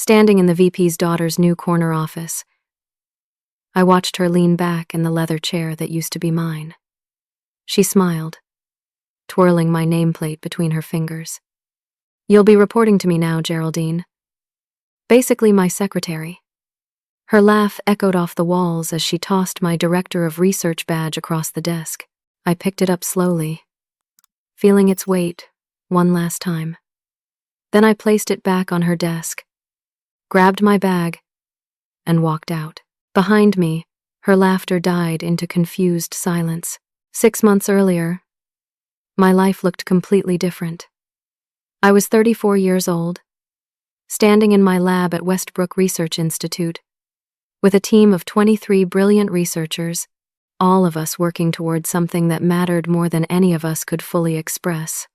standing in the VP's daughter's new corner office. I watched her lean back in the leather chair that used to be mine. She smiled, twirling my nameplate between her fingers. "You'll be reporting to me now, Geraldine. Basically my secretary." Her laugh echoed off the walls as she tossed my Director of Research badge across the desk. I picked it up slowly, feeling its weight one last time. Then I placed it back on her desk, grabbed my bag, and walked out. Behind me, her laughter died into confused silence. 6 months earlier, my life looked completely different. I was 34 years old, standing in my lab at Westbrook Research Institute, with a team of 23 brilliant researchers, all of us working toward something that mattered more than any of us could fully express.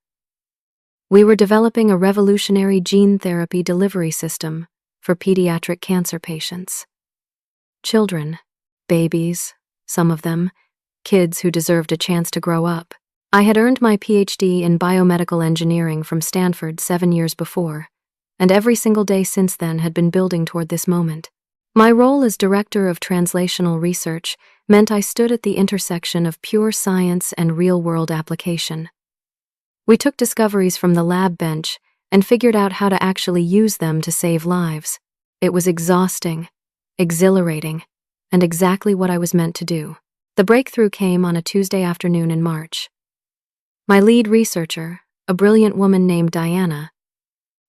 We were developing a revolutionary gene therapy delivery system for pediatric cancer patients. Children, babies, some of them, kids who deserved a chance to grow up. I had earned my PhD in biomedical engineering from Stanford 7 years before, and every single day since then had been building toward this moment. My role as Director of Translational Research meant I stood at the intersection of pure science and real-world application. We took discoveries from the lab bench and figured out how to actually use them to save lives. It was exhausting, exhilarating, and exactly what I was meant to do. The breakthrough came on a Tuesday afternoon in March. My lead researcher, a brilliant woman named Diana,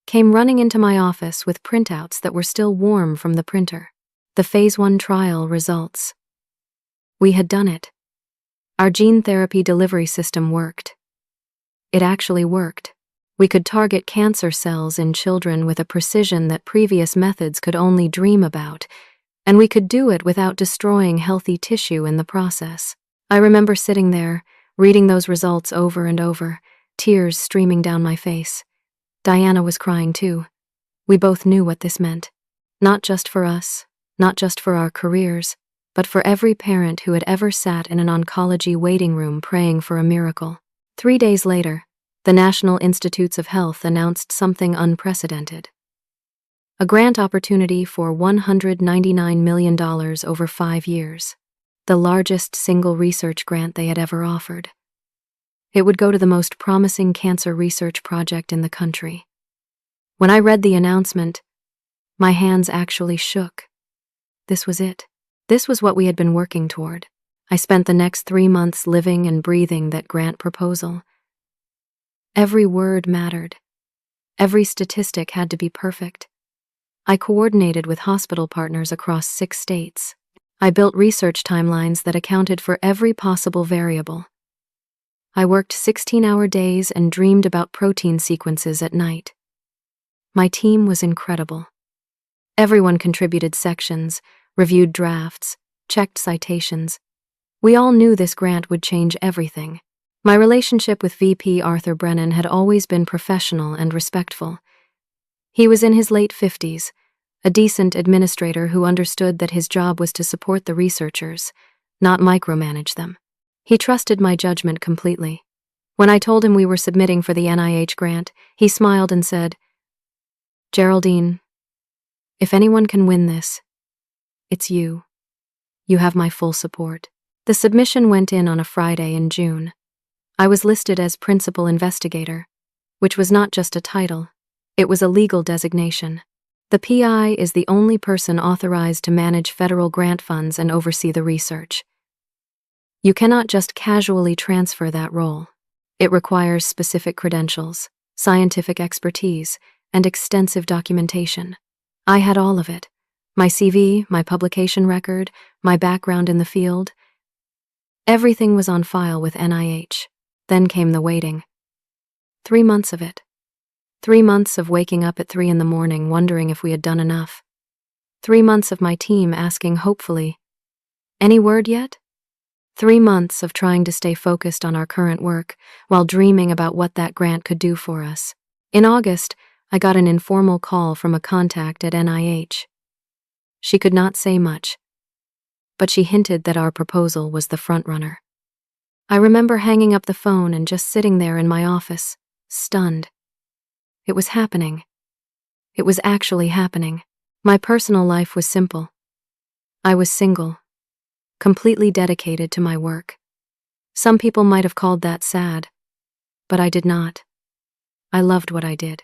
came running into my office with printouts that were still warm from the printer. The Phase 1 trial results. We had done it. Our gene therapy delivery system worked. It actually worked. We could target cancer cells in children with a precision that previous methods could only dream about, and we could do it without destroying healthy tissue in the process. I remember sitting there, reading those results over and over, tears streaming down my face. Diana was crying too. We both knew what this meant. Not just for us, not just for our careers, but for every parent who had ever sat in an oncology waiting room praying for a miracle. 3 days later, the National Institutes of Health announced something unprecedented. A grant opportunity for $199 million over 5 years, the largest single research grant they had ever offered. It would go to the most promising cancer research project in the country. When I read the announcement, my hands actually shook. This was it. This was what we had been working toward. I spent the next 3 months living and breathing that grant proposal. Every word mattered. Every statistic had to be perfect. I coordinated with hospital partners across 6 states. I built research timelines that accounted for every possible variable. I worked 16-hour days and dreamed about protein sequences at night. My team was incredible. Everyone contributed sections, reviewed drafts, checked citations. We all knew this grant would change everything. My relationship with VP Arthur Brennan had always been professional and respectful. He was in his late 50s, a decent administrator who understood that his job was to support the researchers, not micromanage them. He trusted my judgment completely. When I told him we were submitting for the NIH grant, he smiled and said, "Geraldine, if anyone can win this, it's you. You have my full support." The submission went in on a Friday in June. I was listed as principal investigator, which was not just a title, it was a legal designation. The PI is the only person authorized to manage federal grant funds and oversee the research. You cannot just casually transfer that role. It requires specific credentials, scientific expertise, and extensive documentation. I had all of it. My CV, my publication record, my background in the field. Everything was on file with NIH. Then came the waiting. 3 months of it. 3 months of waking up at 3 in the morning wondering if we had done enough. 3 months of my team asking hopefully, "Any word yet?" 3 months of trying to stay focused on our current work while dreaming about what that grant could do for us. In August, I got an informal call from a contact at NIH. She could not say much, but she hinted that our proposal was the frontrunner. I remember hanging up the phone and just sitting there in my office, stunned. It was happening. It was actually happening. My personal life was simple. I was single, completely dedicated to my work. Some people might have called that sad, but I did not. I loved what I did.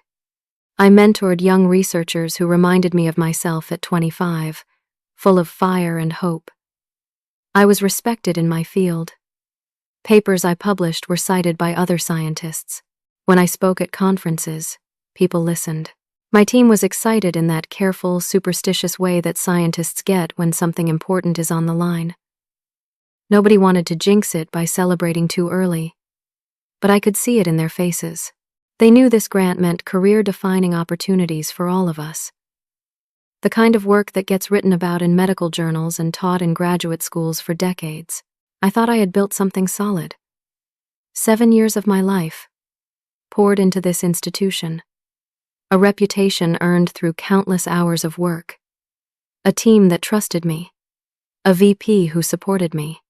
I mentored young researchers who reminded me of myself at 25, full of fire and hope. I was respected in my field. Papers I published were cited by other scientists. When I spoke at conferences, people listened. My team was excited in that careful, superstitious way that scientists get when something important is on the line. Nobody wanted to jinx it by celebrating too early, but I could see it in their faces. They knew this grant meant career-defining opportunities for all of us. The kind of work that gets written about in medical journals and taught in graduate schools for decades. I thought I had built something solid. 7 years of my life poured into this institution. A reputation earned through countless hours of work. A team that trusted me. A VP who supported me.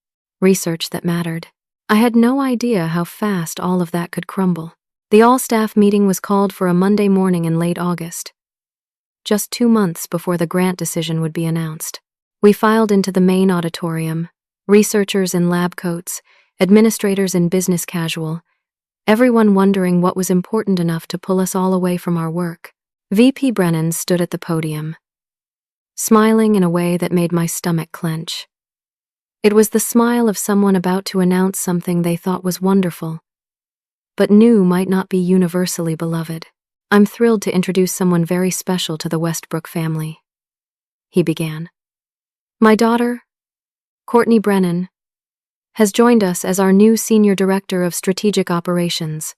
Research that mattered. I had no idea how fast all of that could crumble. The all-staff meeting was called for a Monday morning in late August, just 2 months before the grant decision would be announced. We filed into the main auditorium, researchers in lab coats, administrators in business casual, everyone wondering what was important enough to pull us all away from our work. VP Brennan stood at the podium, smiling in a way that made my stomach clench. It was the smile of someone about to announce something they thought was wonderful, but knew might not be universally beloved. I'm thrilled to introduce someone very special to the Westbrook family, he began. My daughter, Courtney Brennan, has joined us as our new Senior Director of Strategic Operations.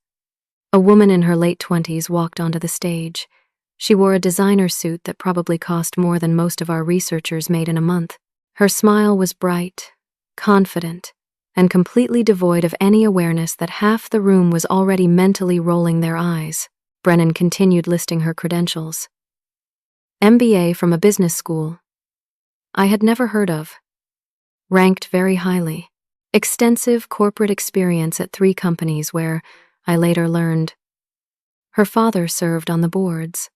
A woman in her late 20s walked onto the stage. She wore a designer suit that probably cost more than most of our researchers made in a month. Her smile was bright, confident, and completely devoid of any awareness that half the room was already mentally rolling their eyes. Brennan continued listing her credentials. MBA from a business school I had never heard of. Ranked very highly. Extensive corporate experience at 3 companies where, I later learned, her father served on the boards.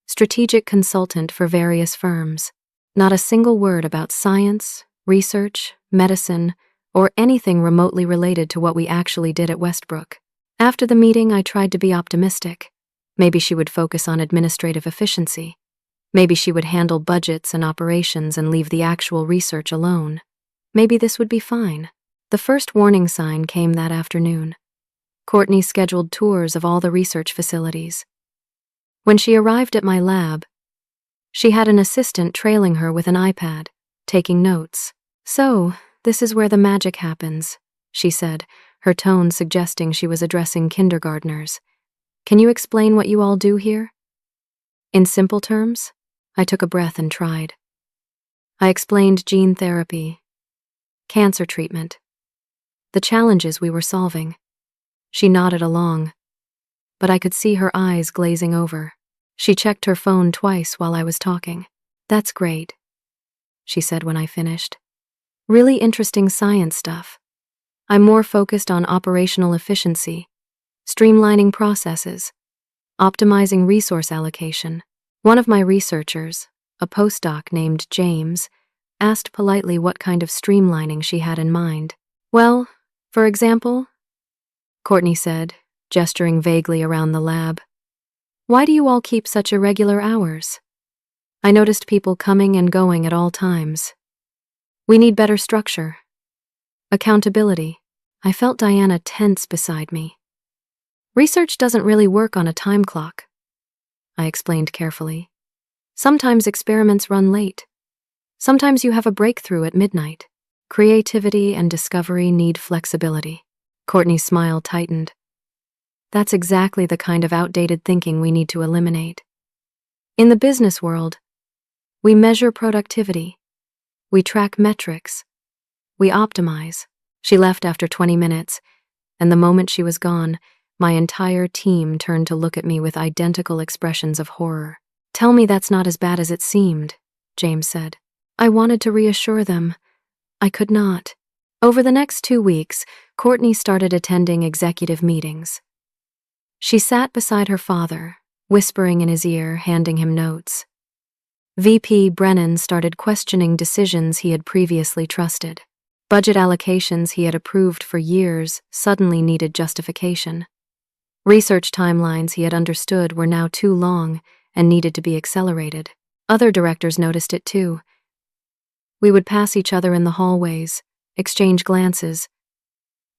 Strategic consultant for various firms. Not a single word about science, research, medicine, or anything remotely related to what we actually did at Westbrook. After the meeting, I tried to be optimistic. Maybe she would focus on administrative efficiency. Maybe she would handle budgets and operations and leave the actual research alone. Maybe this would be fine. The first warning sign came that afternoon. Courtney scheduled tours of all the research facilities. When she arrived at my lab, she had an assistant trailing her with an iPad, taking notes. So, this is where the magic happens, she said, her tone suggesting she was addressing kindergartners. Can you explain what you all do here? In simple terms, I took a breath and tried. I explained gene therapy, cancer treatment, the challenges we were solving. She nodded along, but I could see her eyes glazing over. She checked her phone twice while I was talking. That's great, she said when I finished. Really interesting science stuff. I'm more focused on operational efficiency, streamlining processes, optimizing resource allocation. One of my researchers, a postdoc named James, asked politely what kind of streamlining she had in mind. Well, for example, Courtney said, gesturing vaguely around the lab. Why do you all keep such irregular hours? I noticed people coming and going at all times. We need better structure. Accountability. I felt Diana tense beside me. Research doesn't really work on a time clock, I explained carefully. Sometimes experiments run late. Sometimes you have a breakthrough at midnight. Creativity and discovery need flexibility. Courtney's smile tightened. That's exactly the kind of outdated thinking we need to eliminate. In the business world, we measure productivity. We track metrics. We optimize. She left after 20 minutes, and the moment she was gone, my entire team turned to look at me with identical expressions of horror. Tell me that's not as bad as it seemed, James said. I wanted to reassure them. I could not. Over the next 2 weeks, Courtney started attending executive meetings. She sat beside her father, whispering in his ear, handing him notes. VP Brennan started questioning decisions he had previously trusted. Budget allocations he had approved for years suddenly needed justification. Research timelines he had understood were now too long and needed to be accelerated. Other directors noticed it too. We would pass each other in the hallways, exchange glances,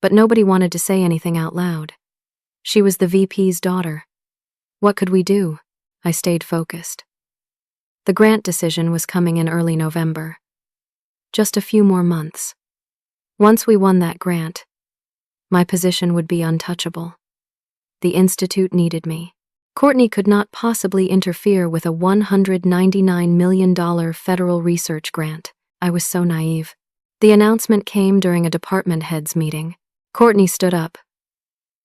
but nobody wanted to say anything out loud. She was the VP's daughter. What could we do? I stayed focused. The grant decision was coming in early November. Just a few more months. Once we won that grant, my position would be untouchable. The institute needed me. Courtney could not possibly interfere with a $199 million federal research grant. I was so naive. The announcement came during a department heads meeting. Courtney stood up,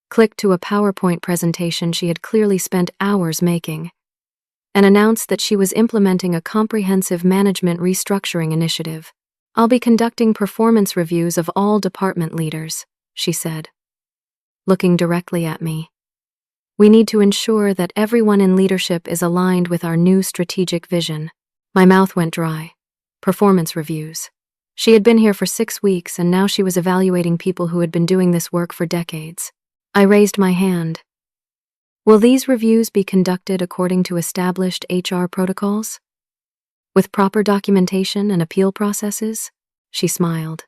clicked to a PowerPoint presentation she had clearly spent hours making, and announced that she was implementing a comprehensive management restructuring initiative. "I'll be conducting performance reviews of all department leaders," she said, looking directly at me. "We need to ensure that everyone in leadership is aligned with our new strategic vision." My mouth went dry. Performance reviews. She had been here for 6 weeks, and now she was evaluating people who had been doing this work for decades. I raised my hand. "Will these reviews be conducted according to established HR protocols? With proper documentation and appeal processes?" She smiled.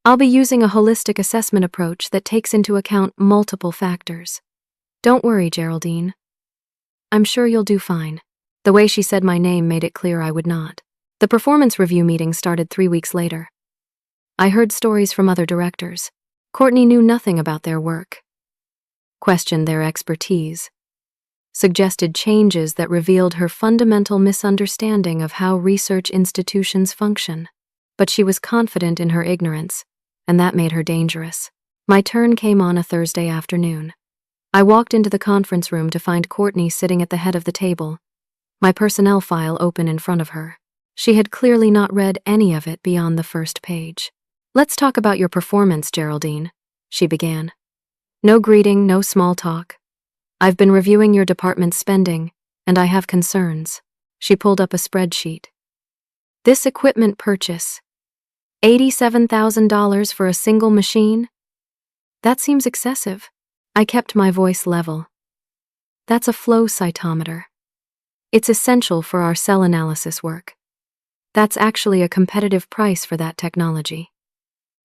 "I'll be using a holistic assessment approach that takes into account multiple factors. Don't worry, Geraldine. I'm sure you'll do fine." The way she said my name made it clear I would not. The performance review meeting started 3 weeks later. I heard stories from other directors. Courtney knew nothing about their work, questioned their expertise, suggested changes that revealed her fundamental misunderstanding of how research institutions function. But she was confident in her ignorance, and that made her dangerous. My turn came on a Thursday afternoon. I walked into the conference room to find Courtney sitting at the head of the table, my personnel file open in front of her. She had clearly not read any of it beyond the first page. "Let's talk about your performance, Geraldine," she began. "No greeting, no small talk. I've been reviewing your department's spending, and I have concerns." She pulled up a spreadsheet. "This equipment purchase, $87,000 for a single machine? That seems excessive." I kept my voice level. "That's a flow cytometer. It's essential for our cell analysis work. That's actually a competitive price for that technology.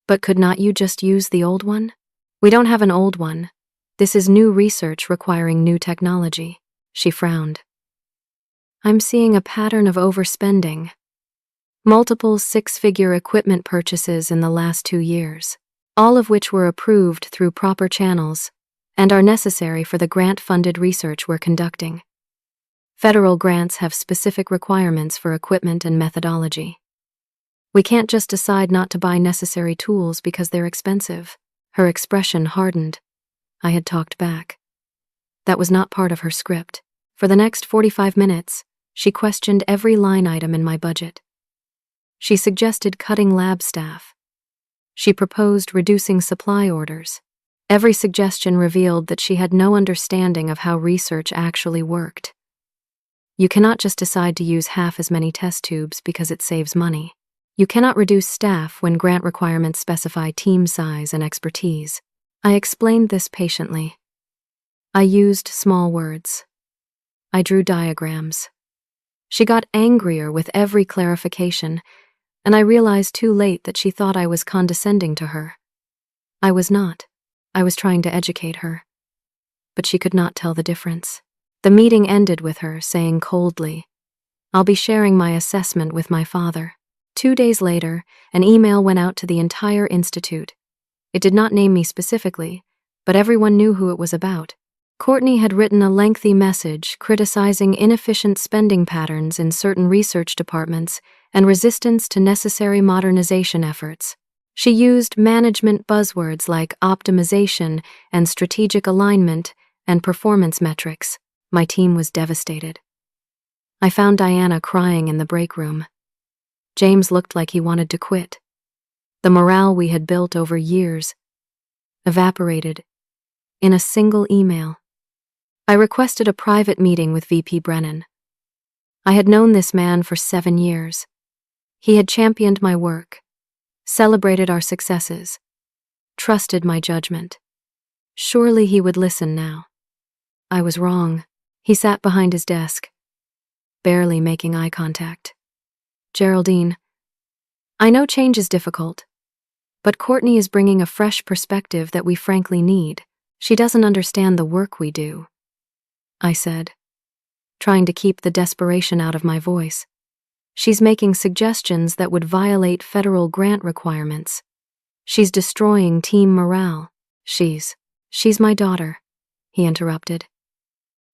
But could not you just use the old one?" "We don't have an old one. This is new research requiring new technology." She frowned. "I'm seeing a pattern of overspending. Multiple 6-figure equipment purchases in the last 2 years, all of which were approved through proper channels and are necessary for the grant-funded research we're conducting. Federal grants have specific requirements for equipment and methodology. We can't just decide not to buy necessary tools because they're expensive." Her expression hardened. I had talked back. That was not part of her script. For the next 45 minutes, she questioned every line item in my budget. She suggested cutting lab staff. She proposed reducing supply orders. Every suggestion revealed that she had no understanding of how research actually worked. You cannot just decide to use half as many test tubes because it saves money. You cannot reduce staff when grant requirements specify team size and expertise. I explained this patiently. I used small words. I drew diagrams. She got angrier with every clarification, and I realized too late that she thought I was condescending to her. I was not. I was trying to educate her. But she could not tell the difference. The meeting ended with her saying coldly, "I'll be sharing my assessment with my father." 2 days later, an email went out to the entire institute. It did not name me specifically, but everyone knew who it was about. Courtney had written a lengthy message criticizing inefficient spending patterns in certain research departments and resistance to necessary modernization efforts. She used management buzzwords like optimization and strategic alignment and performance metrics. My team was devastated. I found Diana crying in the break room. James looked like he wanted to quit. The morale we had built over years evaporated in a single email. I requested a private meeting with VP Brennan. I had known this man for 7 years. He had championed my work, celebrated our successes, trusted my judgment. Surely he would listen now. I was wrong. He sat behind his desk, barely making eye contact. Geraldine, I know change is difficult, but Courtney is bringing a fresh perspective that we frankly need. She doesn't understand the work we do, I said, trying to keep the desperation out of my voice. She's making suggestions that would violate federal grant requirements. She's destroying team morale. She's my daughter, he interrupted.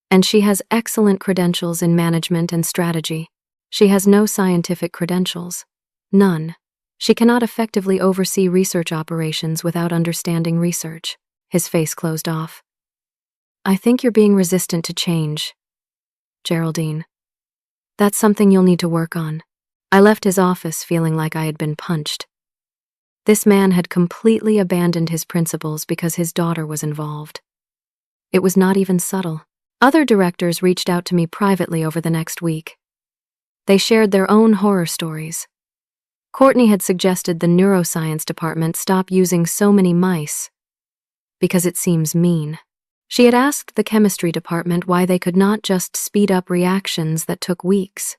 And she has excellent credentials in management and strategy. She has no scientific credentials. None. She cannot effectively oversee research operations without understanding research. His face closed off. I think you're being resistant to change, Geraldine. That's something you'll need to work on. I left his office feeling like I had been punched. This man had completely abandoned his principles because his daughter was involved. It was not even subtle. Other directors reached out to me privately over the next week. They shared their own horror stories. Courtney had suggested the neuroscience department stop using so many mice because it seems mean. She had asked the chemistry department why they could not just speed up reactions that took weeks.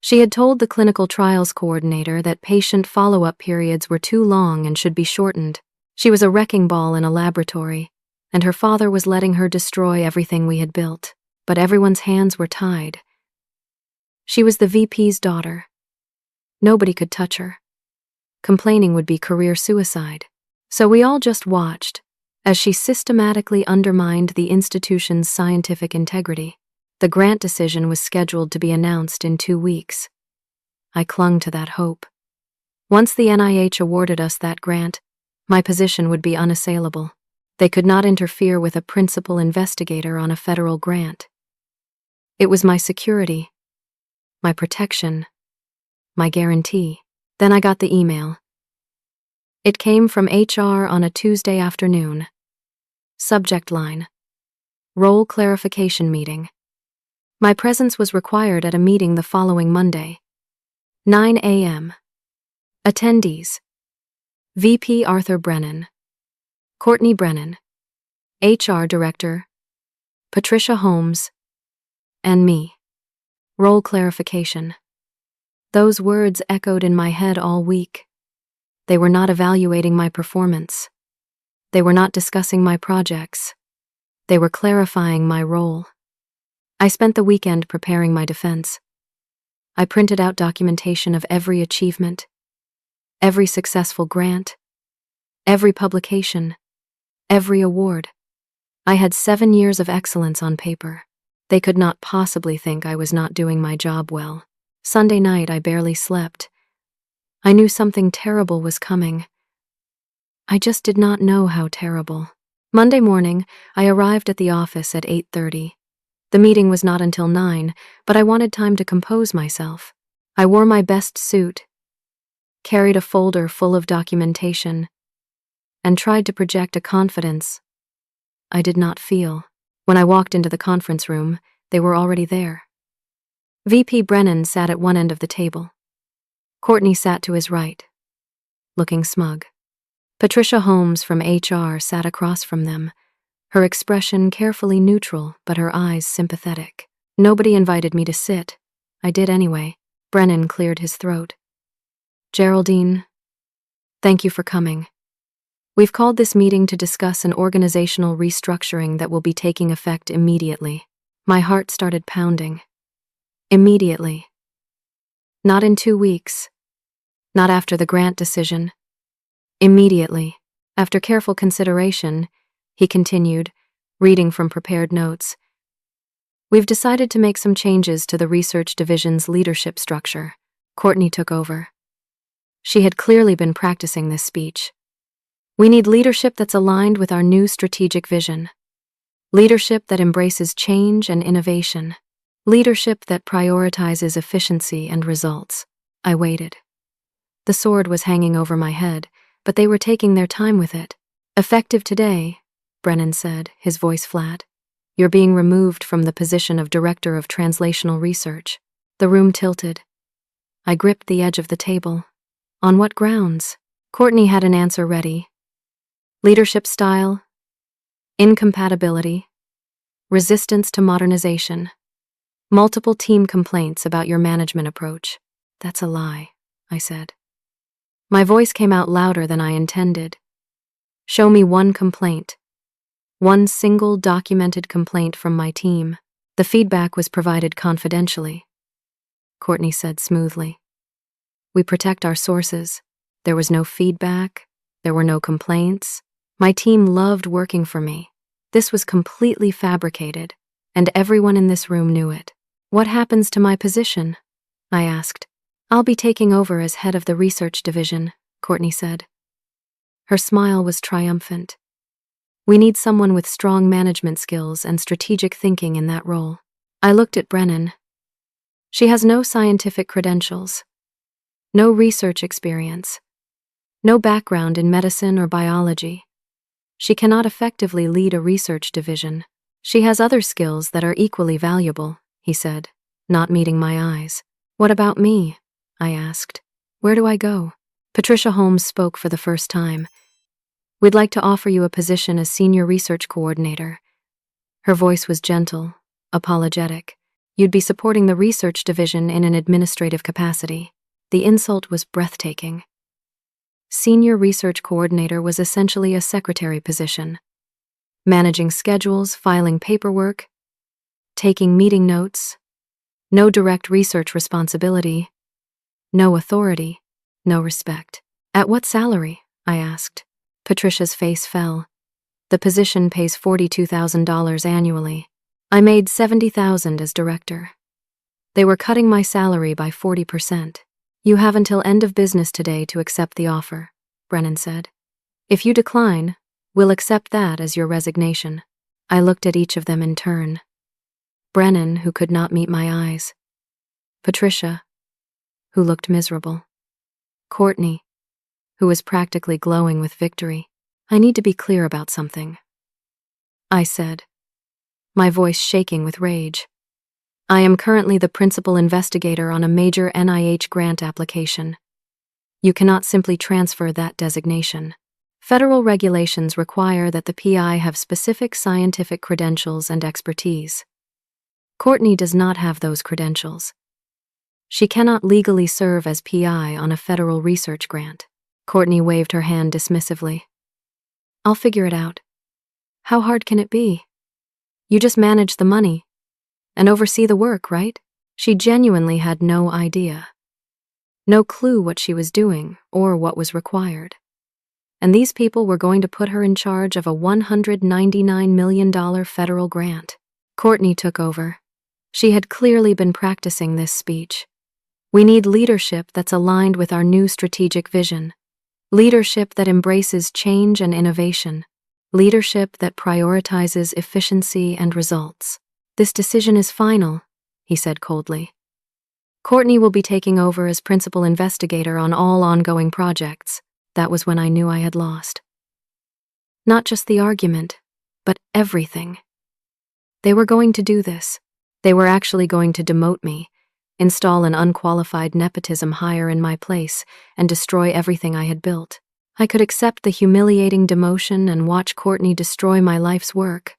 She had told the clinical trials coordinator that patient follow-up periods were too long and should be shortened. She was a wrecking ball in a laboratory, and her father was letting her destroy everything we had built, but everyone's hands were tied. She was the VP's daughter. Nobody could touch her. Complaining would be career suicide. So we all just watched as she systematically undermined the institution's scientific integrity. The grant decision was scheduled to be announced in 2 weeks. I clung to that hope. Once the NIH awarded us that grant, my position would be unassailable. They could not interfere with a principal investigator on a federal grant. It was my security, my protection, my guarantee. Then I got the email. It came from HR on a Tuesday afternoon. Subject line: Role clarification meeting. My presence was required at a meeting the following Monday. 9 a.m. Attendees: VP Arthur Brennan, Courtney Brennan, HR Director, Patricia Holmes, and me. Role clarification. Those words echoed in my head all week. They were not evaluating my performance. They were not discussing my projects. They were clarifying my role. I spent the weekend preparing my defense. I printed out documentation of every achievement, every successful grant, every publication, every award. I had 7 years of excellence on paper. They could not possibly think I was not doing my job well. Sunday night, I barely slept. I knew something terrible was coming. I just did not know how terrible. Monday morning, I arrived at the office at 8:30. The meeting was not until 9, but I wanted time to compose myself. I wore my best suit, carried a folder full of documentation, and tried to project a confidence I did not feel. When I walked into the conference room, they were already there. VP Brennan sat at one end of the table. Courtney sat to his right, looking smug. Patricia Holmes from HR sat across from them, her expression carefully neutral but her eyes sympathetic. Nobody invited me to sit. I did anyway. Brennan cleared his throat. Geraldine, thank you for coming. We've called this meeting to discuss an organizational restructuring that will be taking effect immediately. My heart started pounding. Immediately. Not in 2 weeks. Not after the grant decision. Immediately. After careful consideration, he continued, reading from prepared notes. We've decided to make some changes to the research division's leadership structure. Courtney took over. She had clearly been practicing this speech. We need leadership that's aligned with our new strategic vision. Leadership that embraces change and innovation. Leadership that prioritizes efficiency and results. I waited. The sword was hanging over my head, but they were taking their time with it. Effective today, Brennan said, his voice flat. You're being removed from the position of Director of Translational Research. The room tilted. I gripped the edge of the table. On what grounds? Courtney had an answer ready. Leadership style, incompatibility, resistance to modernization, multiple team complaints about your management approach. That's a lie, I said. My voice came out louder than I intended. Show me one complaint. One single documented complaint from my team. The feedback was provided confidentially, Courtney said smoothly. We protect our sources. There was no feedback. There were no complaints. My team loved working for me. This was completely fabricated, and everyone in this room knew it. What happens to my position? I asked. I'll be taking over as head of the research division, Courtney said. Her smile was triumphant. We need someone with strong management skills and strategic thinking in that role. I looked at Brennan. She has no scientific credentials, no research experience, no background in medicine or biology. She cannot effectively lead a research division. She has other skills that are equally valuable, he said, not meeting my eyes. What about me? I asked. Where do I go? Patricia Holmes spoke for the first time. We'd like to offer you a position as senior research coordinator. Her voice was gentle, apologetic. You'd be supporting the research division in an administrative capacity. The insult was breathtaking. Senior research coordinator was essentially a secretary position. Managing schedules, filing paperwork, taking meeting notes. No direct research responsibility. No authority. No respect. At what salary? I asked. Patricia's face fell. The position pays $42,000 annually. I made $70,000 as director. They were cutting my salary by 40%. You have until end of business today to accept the offer, Brennan said. If you decline, we'll accept that as your resignation. I looked at each of them in turn. Brennan, who could not meet my eyes. Patricia, who looked miserable. Courtney, who was practically glowing with victory. I need to be clear about something, I said, my voice shaking with rage. I am currently the principal investigator on a major NIH grant application. You cannot simply transfer that designation. Federal regulations require that the PI have specific scientific credentials and expertise. Courtney does not have those credentials. She cannot legally serve as PI on a federal research grant. Courtney waved her hand dismissively. I'll figure it out. How hard can it be? You just manage the money and oversee the work, right? She genuinely had no idea. No clue what she was doing or what was required. And these people were going to put her in charge of a $199 million federal grant. Courtney took over. She had clearly been practicing this speech. We need leadership that's aligned with our new strategic vision. Leadership that embraces change and innovation. Leadership that prioritizes efficiency and results. This decision is final, he said coldly. Courtney will be taking over as principal investigator on all ongoing projects. That was when I knew I had lost. Not just the argument, but everything. They were going to do this. They were actually going to demote me, install an unqualified nepotism hire in my place, and destroy everything I had built. I could accept the humiliating demotion and watch Courtney destroy my life's work,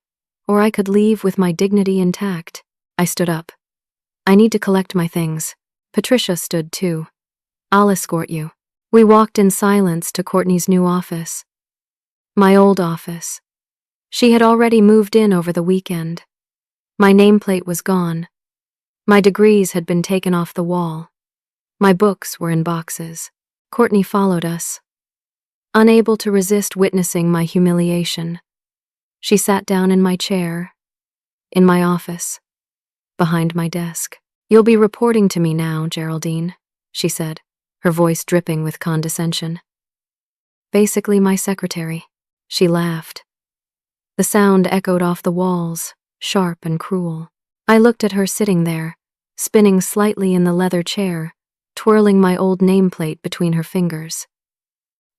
or I could leave with my dignity intact. I stood up. I need to collect my things. Patricia stood too. I'll escort you. We walked in silence to Courtney's new office. My old office. She had already moved in over the weekend. My nameplate was gone. My degrees had been taken off the wall. My books were in boxes. Courtney followed us. Unable to resist witnessing my humiliation, she sat down in my chair, in my office, behind my desk. You'll be reporting to me now, Geraldine, she said, her voice dripping with condescension. Basically my secretary. She laughed. The sound echoed off the walls, sharp and cruel. I looked at her sitting there, spinning slightly in the leather chair, twirling my old nameplate between her fingers.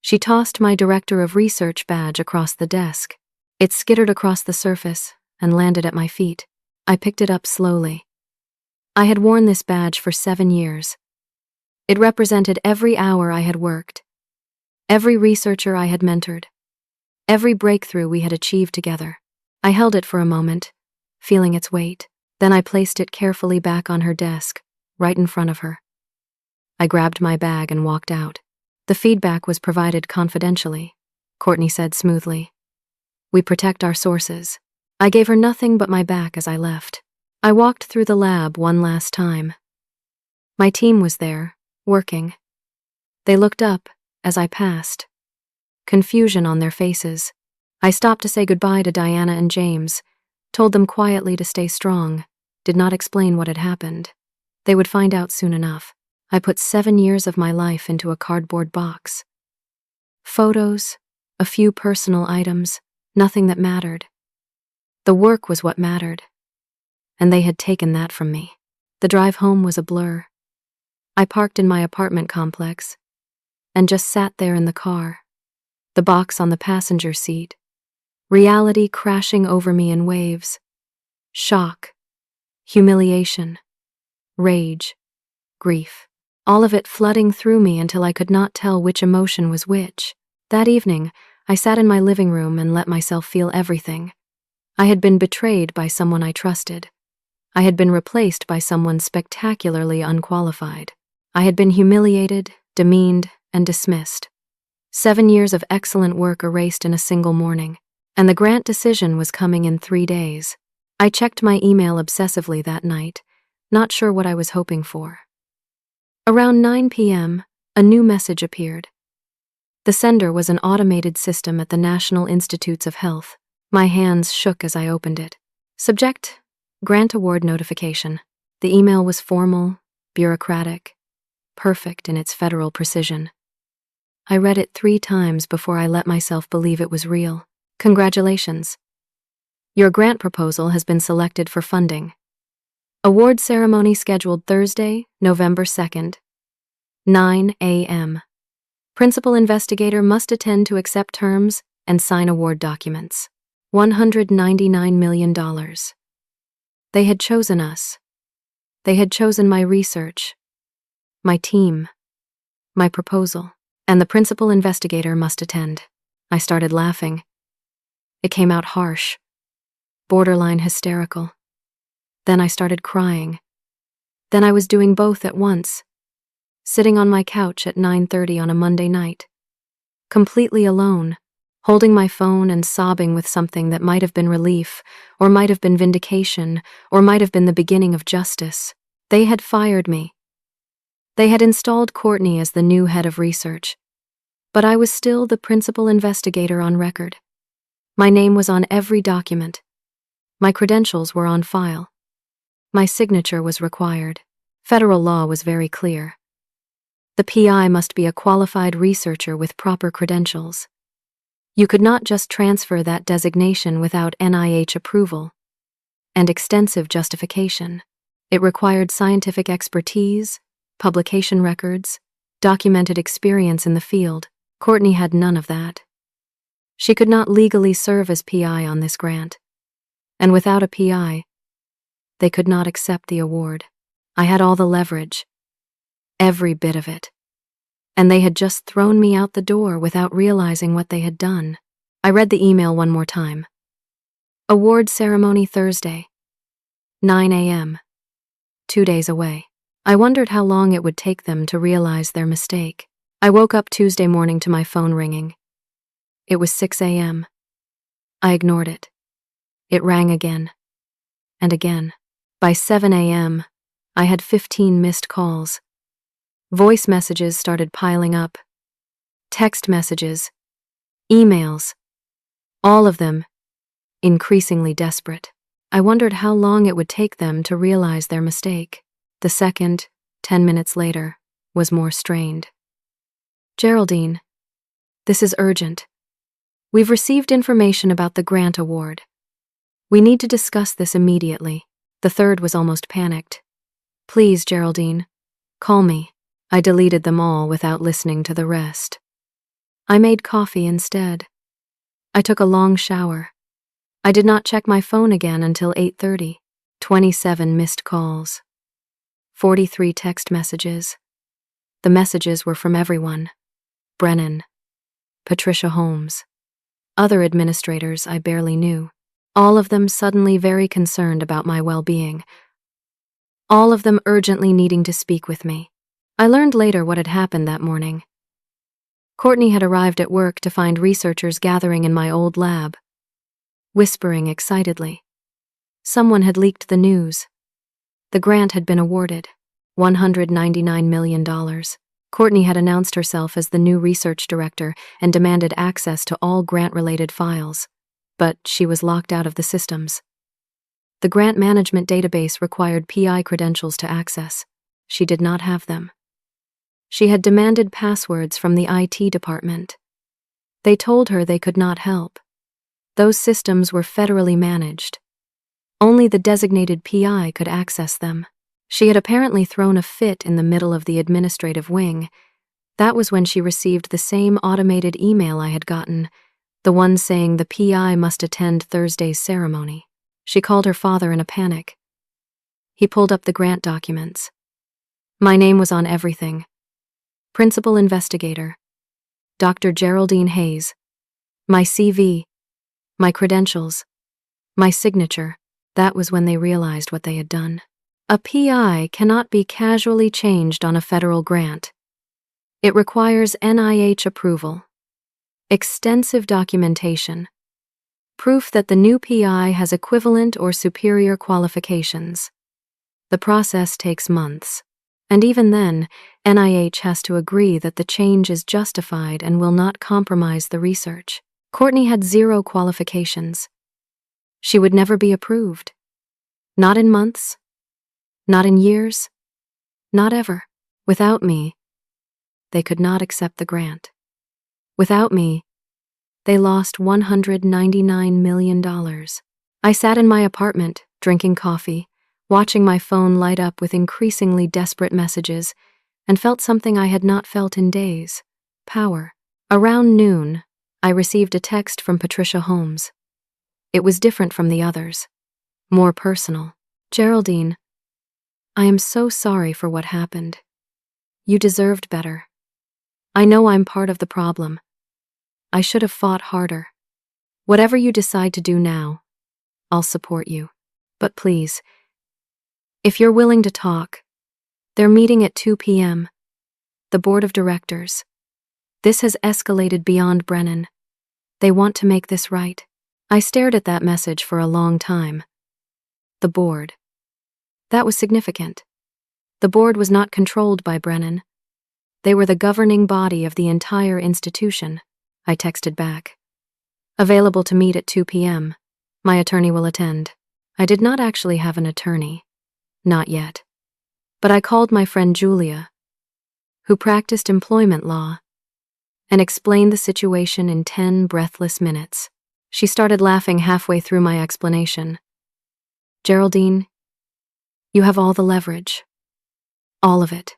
She tossed my Director of Research badge across the desk. It skittered across the surface and landed at my feet. I picked it up slowly. I had worn this badge for 7 years. It represented every hour I had worked, every researcher I had mentored, every breakthrough we had achieved together. I held it for a moment, feeling its weight. Then I placed it carefully back on her desk, right in front of her. I grabbed my bag and walked out. The feedback was provided confidentially, Courtney said smoothly. We protect our sources. I gave her nothing but my back as I left. I walked through the lab one last time. My team was there, working. They looked up as I passed, confusion on their faces. I stopped to say goodbye to Diana and James, told them quietly to stay strong, did not explain what had happened. They would find out soon enough. I put 7 years of my life into a cardboard box. Photos, a few personal items, nothing that mattered. The work was what mattered, and they had taken that from me. The drive home was a blur. I parked in my apartment complex and just sat there in the car, the box on the passenger seat, reality crashing over me in waves. Shock, humiliation, rage, grief. All of it flooding through me until I could not tell which emotion was which. That evening, I sat in my living room and let myself feel everything. I had been betrayed by someone I trusted. I had been replaced by someone spectacularly unqualified. I had been humiliated, demeaned, and dismissed. 7 years of excellent work erased in a single morning, and the grant decision was coming in 3 days. I checked my email obsessively that night, not sure what I was hoping for. Around 9 p.m., a new message appeared. The sender was an automated system at the National Institutes of Health. My hands shook as I opened it. Subject: Grant Award Notification. The email was formal, bureaucratic, perfect in its federal precision. I read it 3 times before I let myself believe it was real. Congratulations. Your grant proposal has been selected for funding. Award ceremony scheduled Thursday, November 2nd, 9 a.m. Principal investigator must attend to accept terms and sign award documents. $199 million. They had chosen us. They had chosen my research, my team, my proposal, and the principal investigator must attend. I started laughing. It came out harsh, borderline hysterical. Then I started crying. Then I was doing both at once, sitting on my couch at 9:30 on a Monday night, completely alone, holding my phone and sobbing with something that might have been relief, or might have been vindication, or might have been the beginning of justice. They had fired me. They had installed Courtney as the new head of research, but I was still the principal investigator on record. My name was on every document. My credentials were on file. My signature was required. Federal law was very clear. The PI must be a qualified researcher with proper credentials. You could not just transfer that designation without NIH approval and extensive justification. It required scientific expertise, publication records, documented experience in the field. Courtney had none of that. She could not legally serve as PI on this grant. And without a PI, they could not accept the award. I had all the leverage, every bit of it. And they had just thrown me out the door without realizing what they had done. I read the email one more time. Award ceremony Thursday, 9 a.m., 2 days away. I wondered how long it would take them to realize their mistake. I woke up Tuesday morning to my phone ringing. It was 6 a.m. I ignored it. It rang again, and again. By 7 a.m., I had 15 missed calls. Voice messages started piling up. Text messages, emails, all of them increasingly desperate. I wondered how long it would take them to realize their mistake. The second, 10 minutes later, was more strained. Geraldine, this is urgent. We've received information about the grant award. We need to discuss this immediately. The third was almost panicked. Please, Geraldine, call me. I deleted them all without listening to the rest. I made coffee instead. I took a long shower. I did not check my phone again until 8:30. 27 missed calls. 43 text messages. The messages were from everyone: Brennan, Patricia Holmes, other administrators I barely knew, all of them suddenly very concerned about my well-being, all of them urgently needing to speak with me. I learned later what had happened that morning. Courtney had arrived at work to find researchers gathering in my old lab, whispering excitedly. Someone had leaked the news. The grant had been awarded, $199 million. Courtney had announced herself as the new research director and demanded access to all grant-related files, but she was locked out of the systems. The grant management database required PI credentials to access. She did not have them. She had demanded passwords from the IT department. They told her they could not help. Those systems were federally managed. Only the designated PI could access them. She had apparently thrown a fit in the middle of the administrative wing. That was when she received the same automated email I had gotten, the one saying the PI must attend Thursday's ceremony. She called her father in a panic. He pulled up the grant documents. My name was on everything. Principal investigator, Dr. Geraldine Hayes. My CV, my credentials, my signature. That was when they realized what they had done. A PI cannot be casually changed on a federal grant. It requires NIH approval, extensive documentation, proof that the new PI has equivalent or superior qualifications. The process takes months, and even then, NIH has to agree that the change is justified and will not compromise the research. Courtney had 0 qualifications. She would never be approved. Not in months, not in years, not ever. Without me, they could not accept the grant. Without me, they lost $199 million. I sat in my apartment, drinking coffee, watching my phone light up with increasingly desperate messages, and felt something I had not felt in days: power. Around noon, I received a text from Patricia Holmes. It was different from the others, more personal. Geraldine, I am so sorry for what happened. You deserved better. I know I'm part of the problem. I should have fought harder. Whatever you decide to do now, I'll support you. But please, if you're willing to talk, they're meeting at 2 p.m. The board of directors. This has escalated beyond Brennan. They want to make this right. I stared at that message for a long time. The board. That was significant. The board was not controlled by Brennan. They were the governing body of the entire institution. I texted back. Available to meet at 2 p.m. My attorney will attend. I did not actually have an attorney. Not yet. But I called my friend Julia, who practiced employment law, and explained the situation in 10 breathless minutes. She started laughing halfway through my explanation. Geraldine, you have all the leverage. All of it.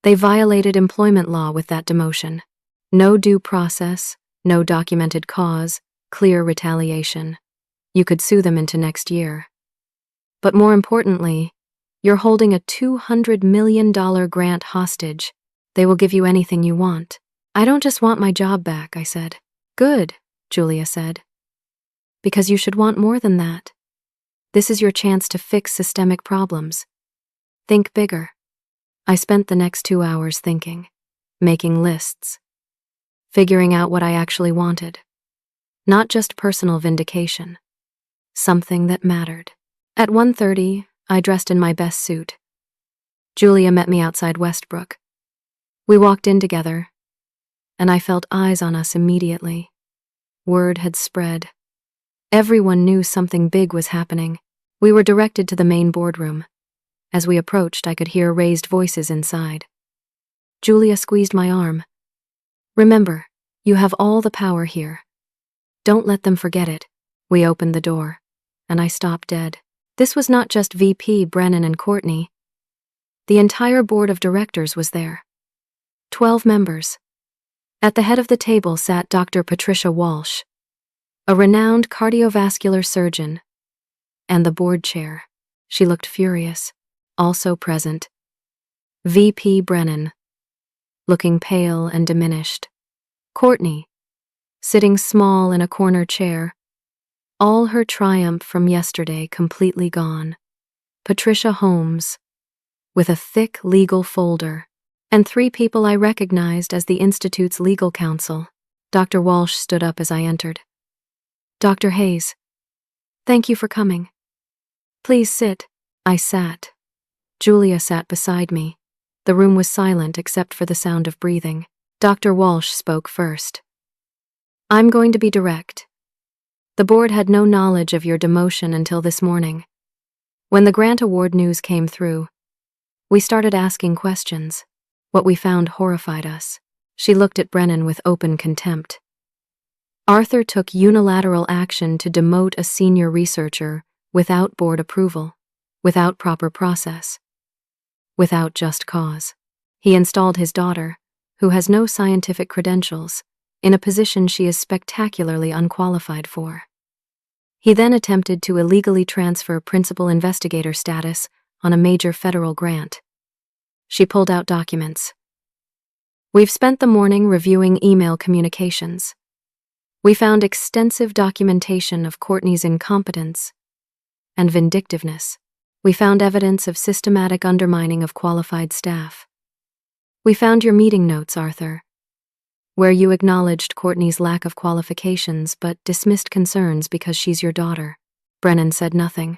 They violated employment law with that demotion. No due process, no documented cause, clear retaliation. You could sue them into next year. But more importantly, you're holding a $200 million grant hostage. They will give you anything you want. I don't just want my job back, I said. Good, Julia said. Because you should want more than that. This is your chance to fix systemic problems. Think bigger. I spent the next 2 hours thinking, making lists, figuring out what I actually wanted. Not just personal vindication. Something that mattered. At 1:30, I dressed in my best suit. Julia met me outside Westbrook. We walked in together, and I felt eyes on us immediately. Word had spread. Everyone knew something big was happening. We were directed to the main boardroom. As we approached, I could hear raised voices inside. Julia squeezed my arm. Remember, you have all the power here. Don't let them forget it. We opened the door, and I stopped dead. This was not just VP Brennan and Courtney. The entire board of directors was there. 12 members. At the head of the table sat Dr. Patricia Walsh, a renowned cardiovascular surgeon, and the board chair. She looked furious. Also present, VP Brennan, looking pale and diminished. Courtney, sitting small in a corner chair, all her triumph from yesterday completely gone. Patricia Holmes, with a thick legal folder, and 3 people I recognized as the Institute's legal counsel. Dr. Walsh stood up as I entered. Dr. Hayes, thank you for coming. Please sit. I sat. Julia sat beside me. The room was silent except for the sound of breathing. Dr. Walsh spoke first. I'm going to be direct. The board had no knowledge of your demotion until this morning. When the grant award news came through, we started asking questions. What we found horrified us. She looked at Brennan with open contempt. Arthur took unilateral action to demote a senior researcher without board approval, without proper process, without just cause. He installed his daughter, who has no scientific credentials, in a position she is spectacularly unqualified for. He then attempted to illegally transfer principal investigator status on a major federal grant. She pulled out documents. We've spent the morning reviewing email communications. We found extensive documentation of Courtney's incompetence and vindictiveness. We found evidence of systematic undermining of qualified staff. We found your meeting notes, Arthur, where you acknowledged Courtney's lack of qualifications but dismissed concerns because she's your daughter. Brennan said nothing.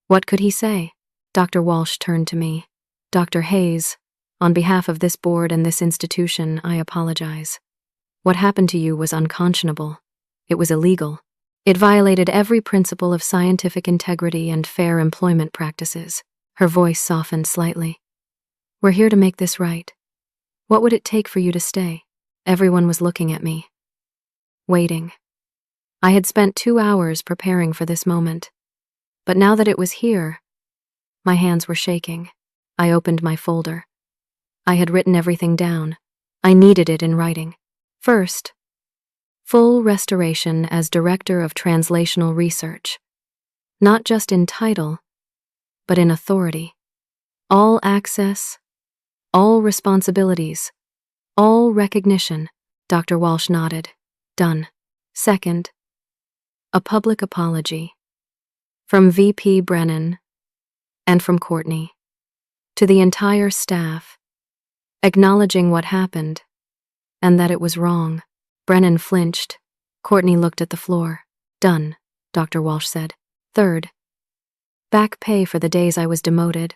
What could he say? Dr. Walsh turned to me. Dr. Hayes, on behalf of this board and this institution, I apologize. What happened to you was unconscionable. It was illegal. It violated every principle of scientific integrity and fair employment practices. Her voice softened slightly. We're here to make this right. What would it take for you to stay? Everyone was looking at me, waiting. I had spent 2 hours preparing for this moment, but now that it was here, my hands were shaking. I opened my folder. I had written everything down. I needed it in writing. First, full restoration as Director of Translational Research, not just in title, but in authority. All access, all responsibilities, all recognition. Dr. Walsh nodded. Done. Second, a public apology. From VP Brennan and from Courtney to the entire staff, acknowledging what happened and that it was wrong. Brennan flinched. Courtney looked at the floor. Done, Dr. Walsh said. Third, back pay for the days I was demoted,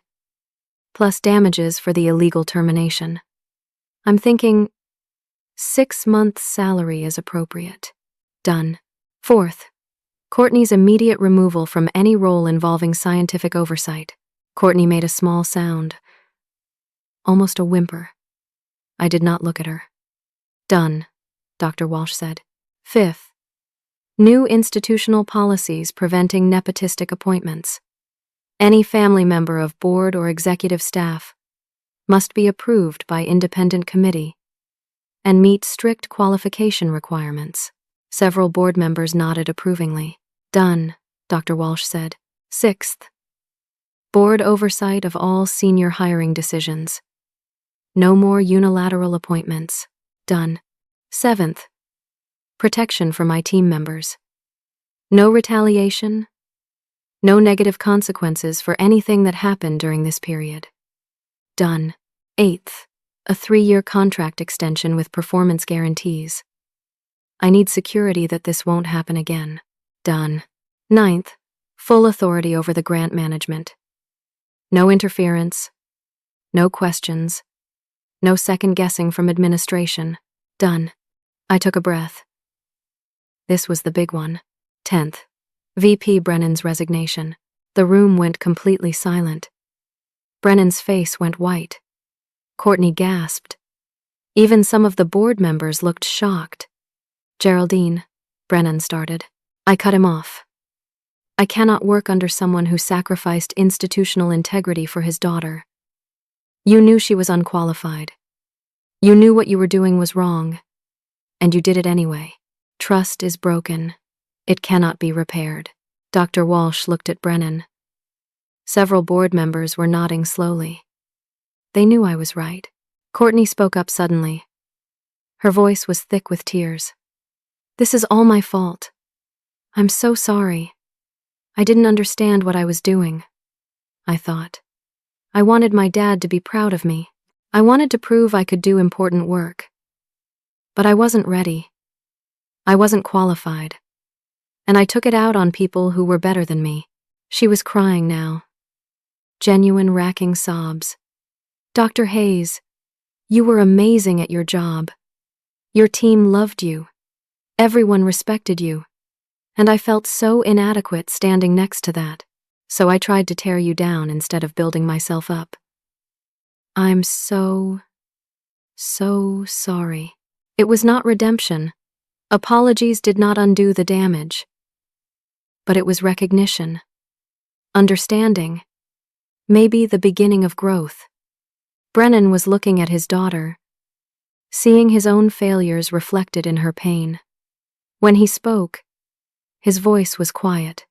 plus damages for the illegal termination. I'm thinking 6 months' salary is appropriate. Done. Fourth, Courtney's immediate removal from any role involving scientific oversight. Courtney made a small sound, almost a whimper. I did not look at her. Done, Dr. Walsh said. Fifth, new institutional policies preventing nepotistic appointments. Any family member of board or executive staff must be approved by independent committee and meet strict qualification requirements. Several board members nodded approvingly. Done, Dr. Walsh said. Sixth, board oversight of all senior hiring decisions. No more unilateral appointments. Done. Seventh, protection for my team members. No retaliation, no negative consequences for anything that happened during this period. Done. Eighth, a 3-year contract extension with performance guarantees. I need security that this won't happen again. Done. Ninth, full authority over the grant management. No interference, no questions, no second guessing from administration. Done. I took a breath. This was the big one. 10th, VP Brennan's resignation. The room went completely silent. Brennan's face went white. Courtney gasped. Even some of the board members looked shocked. Geraldine, Brennan started. I cut him off. I cannot work under someone who sacrificed institutional integrity for his daughter. You knew she was unqualified. You knew what you were doing was wrong, and you did it anyway. Trust is broken. It cannot be repaired. Dr. Walsh looked at Brennan. Several board members were nodding slowly. They knew I was right. Courtney spoke up suddenly. Her voice was thick with tears. This is all my fault. I'm so sorry. I didn't understand what I was doing. I thought. I wanted my dad to be proud of me. I wanted to prove I could do important work. But I wasn't ready. I wasn't qualified. And I took it out on people who were better than me. She was crying now. Genuine racking sobs. Dr. Hayes, you were amazing at your job. Your team loved you. Everyone respected you. And I felt so inadequate standing next to that. So I tried to tear you down instead of building myself up. I'm so sorry. It was not redemption. Apologies did not undo the damage. But it was recognition. Understanding. Maybe the beginning of growth. Brennan was looking at his daughter, seeing his own failures reflected in her pain. When he spoke, his voice was quiet.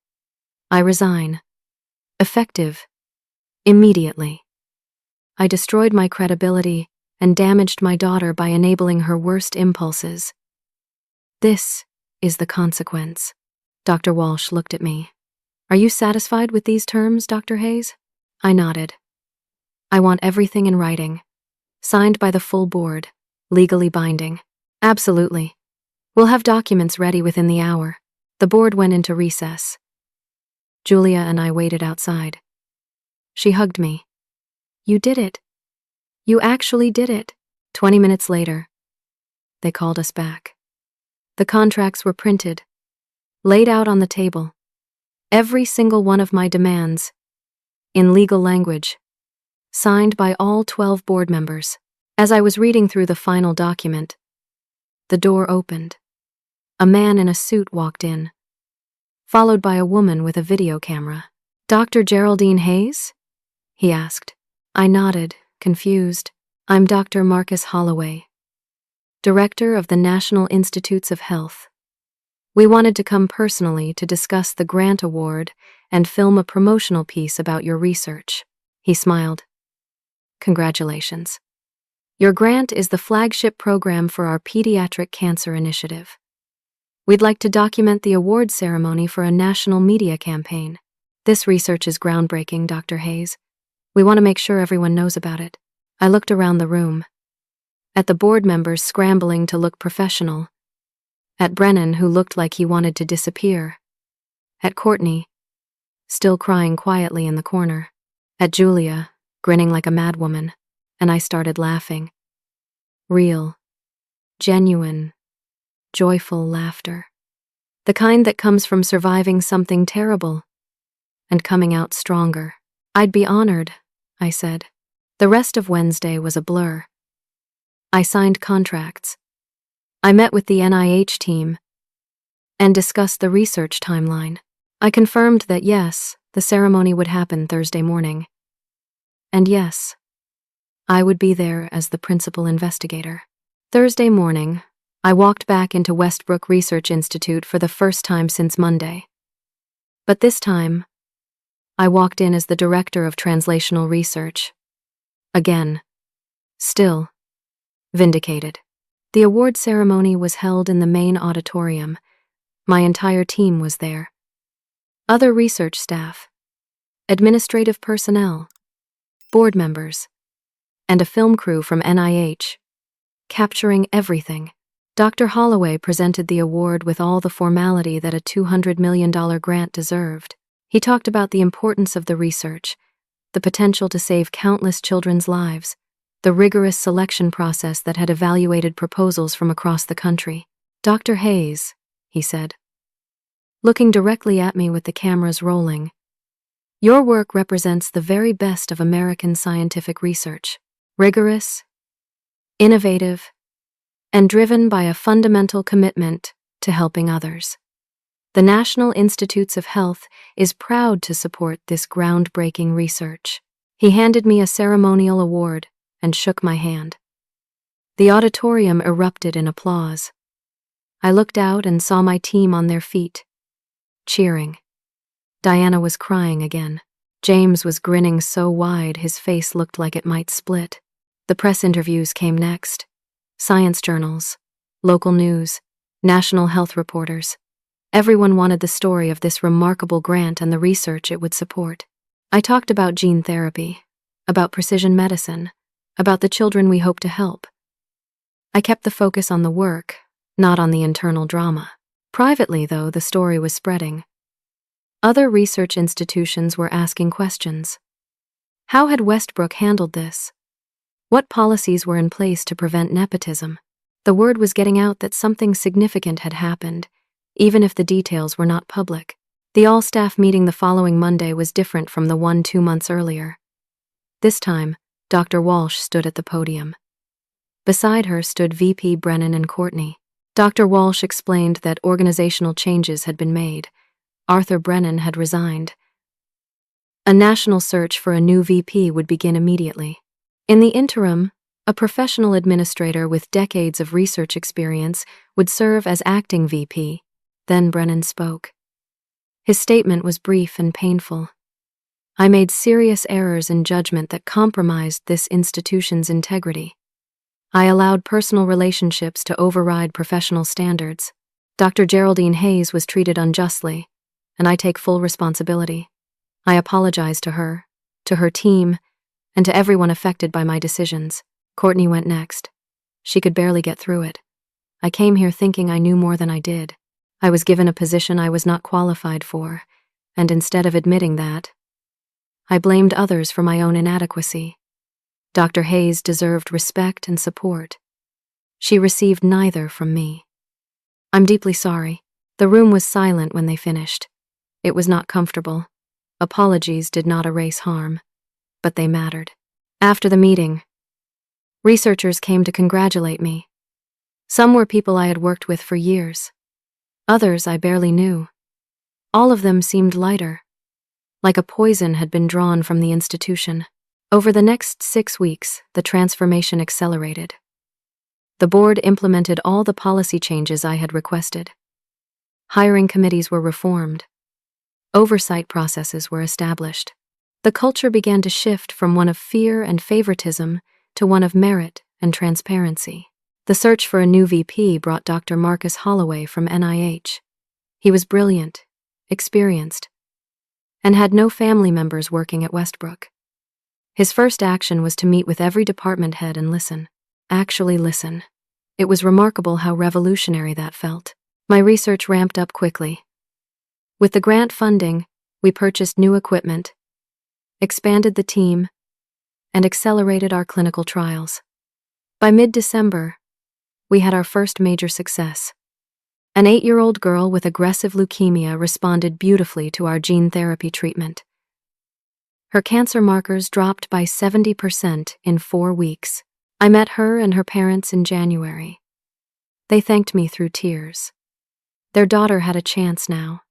I resign. Effective. Immediately. I destroyed my credibility and damaged my daughter by enabling her worst impulses. This is the consequence. Dr. Walsh looked at me. Are you satisfied with these terms, Dr. Hayes? I nodded. I want everything in writing. Signed by the full board. Legally binding. Absolutely. We'll have documents ready within the hour. The board went into recess. Julia and I waited outside. She hugged me. You did it. You actually did it. 20 minutes later, they called us back. The contracts were printed, laid out on the table. Every single one of my demands, in legal language, signed by all 12 board members. As I was reading through the final document, the door opened. A man in a suit walked in, followed by a woman with a video camera. Dr. Geraldine Hayes? He asked. I nodded, confused. I'm Dr. Marcus Holloway, Director of the National Institutes of Health. We wanted to come personally to discuss the grant award and film a promotional piece about your research. He smiled. Congratulations. Your grant is the flagship program for our pediatric cancer initiative. We'd like to document the award ceremony for a national media campaign. This research is groundbreaking, Dr. Hayes. We want to make sure everyone knows about it. I looked around the room. At the board members scrambling to look professional. At Brennan, who looked like he wanted to disappear. At Courtney, still crying quietly in the corner. At Julia, grinning like a madwoman. And I started laughing. Real, genuine, joyful laughter. The kind that comes from surviving something terrible and coming out stronger. I'd be honored, I said. The rest of Wednesday was a blur. I signed contracts. I met with the NIH team and discussed the research timeline. I confirmed that yes, the ceremony would happen Thursday morning. And yes, I would be there as the principal investigator. Thursday morning, I walked back into Westbrook Research Institute for the first time since Monday. But this time, I walked in as the director of translational research. Again. Still. Vindicated. The award ceremony was held in the main auditorium. My entire team was there. Other research staff, administrative personnel, board members, and a film crew from NIH, capturing everything. Dr. Holloway presented the award with all the formality that a $200 million grant deserved. He talked about the importance of the research, the potential to save countless children's lives, the rigorous selection process that had evaluated proposals from across the country. Dr. Hayes, he said, looking directly at me with the cameras rolling, your work represents the very best of American scientific research. Rigorous, innovative, and driven by a fundamental commitment to helping others. The National Institutes of Health is proud to support this groundbreaking research. He handed me a ceremonial award and shook my hand. The auditorium erupted in applause. I looked out and saw my team on their feet, cheering. Diana was crying again. James was grinning so wide his face looked like it might split. The press interviews came next. Science journals, local news, national health reporters. Everyone wanted the story of this remarkable grant and the research it would support. I talked about gene therapy, about precision medicine, about the children we hope to help. I kept the focus on the work, not on the internal drama. Privately, though, the story was spreading. Other research institutions were asking questions. How had Westbrook handled this? What policies were in place to prevent nepotism? The word was getting out that something significant had happened, even if the details were not public. The all-staff meeting the following Monday was different from the one 2 months earlier. This time, Dr. Walsh stood at the podium. Beside her stood VP Brennan and Courtney. Dr. Walsh explained that organizational changes had been made. Arthur Brennan had resigned. A national search for a new VP would begin immediately. In the interim, a professional administrator with decades of research experience would serve as acting VP. Then Brennan spoke. His statement was brief and painful. I made serious errors in judgment that compromised this institution's integrity. I allowed personal relationships to override professional standards. Dr. Geraldine Hayes was treated unjustly, and I take full responsibility. I apologize to her team, and to everyone affected by my decisions. Courtney went next. She could barely get through it. I came here thinking I knew more than I did. I was given a position I was not qualified for, and instead of admitting that, I blamed others for my own inadequacy. Dr. Hayes deserved respect and support. She received neither from me. I'm deeply sorry. The room was silent when they finished. It was not comfortable. Apologies did not erase harm, but they mattered. After the meeting, researchers came to congratulate me. Some were people I had worked with for years. Others I barely knew. All of them seemed lighter, like a poison had been drawn from the institution. Over the next 6 weeks, the transformation accelerated. The board implemented all the policy changes I had requested. Hiring committees were reformed. Oversight processes were established. The culture began to shift from one of fear and favoritism to one of merit and transparency. The search for a new VP brought Dr. Marcus Holloway from NIH. He was brilliant, experienced, and had no family members working at Westbrook. His first action was to meet with every department head and listen. Actually listen. It was remarkable how revolutionary that felt. My research ramped up quickly. With the grant funding, we purchased new equipment, expanded the team, and accelerated our clinical trials. By mid-December, we had our first major success. An 8-year-old girl with aggressive leukemia responded beautifully to our gene therapy treatment. Her cancer markers dropped by 70% in 4 weeks. I met her and her parents in January. They thanked me through tears. Their daughter had a chance now.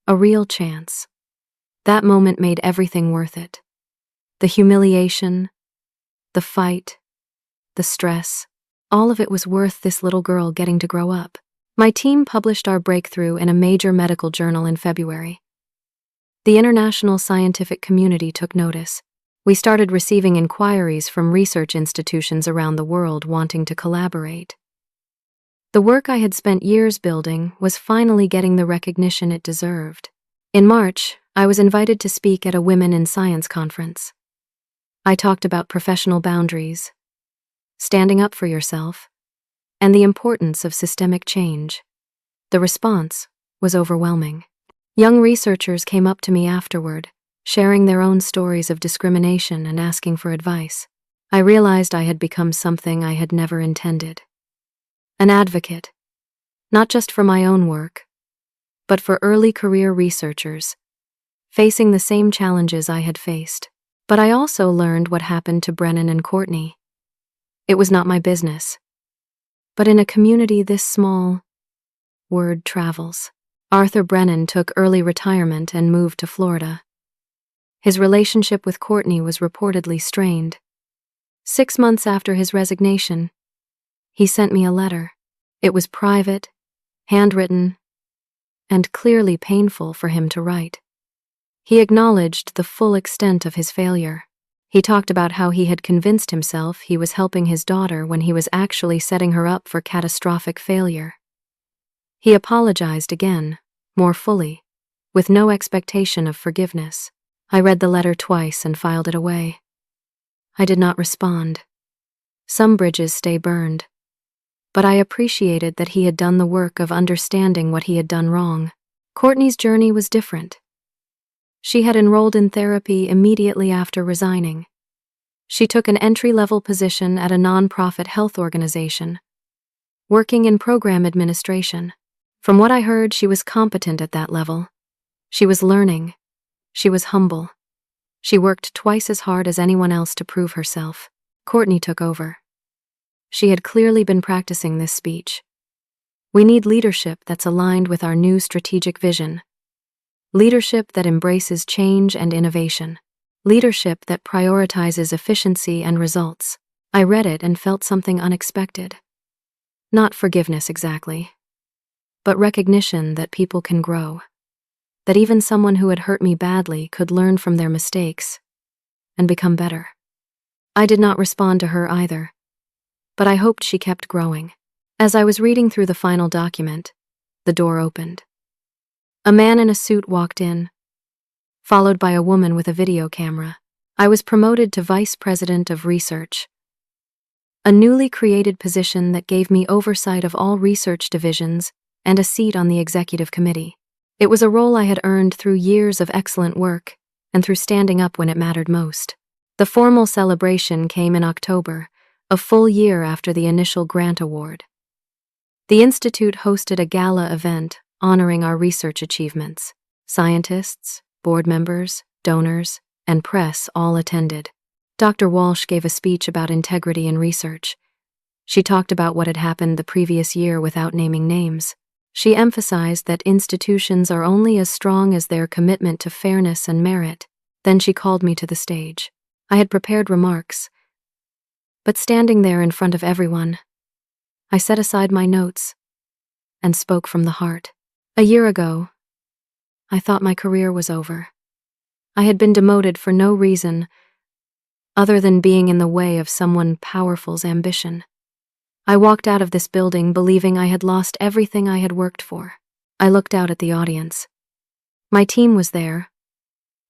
A real chance. That moment made everything worth it. The humiliation, the fight, the stress, all of it was worth this little girl getting to grow up. My team published our breakthrough in a major medical journal in February. The international scientific community took notice. We started receiving inquiries from research institutions around the world wanting to collaborate. The work I had spent years building was finally getting the recognition it deserved. In March, I was invited to speak at a Women in Science conference. I talked about professional boundaries, standing up for yourself, and the importance of systemic change. The response was overwhelming. Young researchers came up to me afterward, sharing their own stories of discrimination and asking for advice. I realized I had become something I had never intended. An advocate, not just for my own work, but for early career researchers, facing the same challenges I had faced. But I also learned what happened to Brennan and Courtney. It was not my business. But in a community this small, word travels. Arthur Brennan took early retirement and moved to Florida. His relationship with Courtney was reportedly strained. 6 months after his resignation, he sent me a letter. It was private, handwritten, and clearly painful for him to write. He acknowledged the full extent of his failure. He talked about how he had convinced himself he was helping his daughter when he was actually setting her up for catastrophic failure. He apologized again, more fully, with no expectation of forgiveness. I read the letter twice and filed it away. I did not respond. Some bridges stay burned. But I appreciated that he had done the work of understanding what he had done wrong. Courtney's journey was different. She had enrolled in therapy immediately after resigning. She took an entry-level position at a nonprofit health organization, working in program administration. From what I heard, she was competent at that level. She was learning. She was humble. She worked twice as hard as anyone else to prove herself. Courtney took over. She had clearly been practicing this speech. We need leadership that's aligned with our new strategic vision. Leadership that embraces change and innovation. Leadership that prioritizes efficiency and results. I read it and felt something unexpected. Not forgiveness exactly, but recognition that people can grow. That even someone who had hurt me badly could learn from their mistakes and become better. I did not respond to her either, but I hoped she kept growing. As I was reading through the final document, the door opened. A man in a suit walked in, followed by a woman with a video camera. I was promoted to Vice President of Research, a newly created position that gave me oversight of all research divisions and a seat on the executive committee. It was a role I had earned through years of excellent work and through standing up when it mattered most. The formal celebration came in October, a full year after the initial grant award. The Institute hosted a gala event honoring our research achievements. Scientists, board members, donors, and press all attended. Dr. Walsh gave a speech about integrity in research. She talked about what had happened the previous year without naming names. She emphasized that institutions are only as strong as their commitment to fairness and merit. Then she called me to the stage. I had prepared remarks, but standing there in front of everyone, I set aside my notes and spoke from the heart. A year ago, I thought my career was over. I had been demoted for no reason other than being in the way of someone powerful's ambition. I walked out of this building believing I had lost everything I had worked for. I looked out at the audience. My team was there,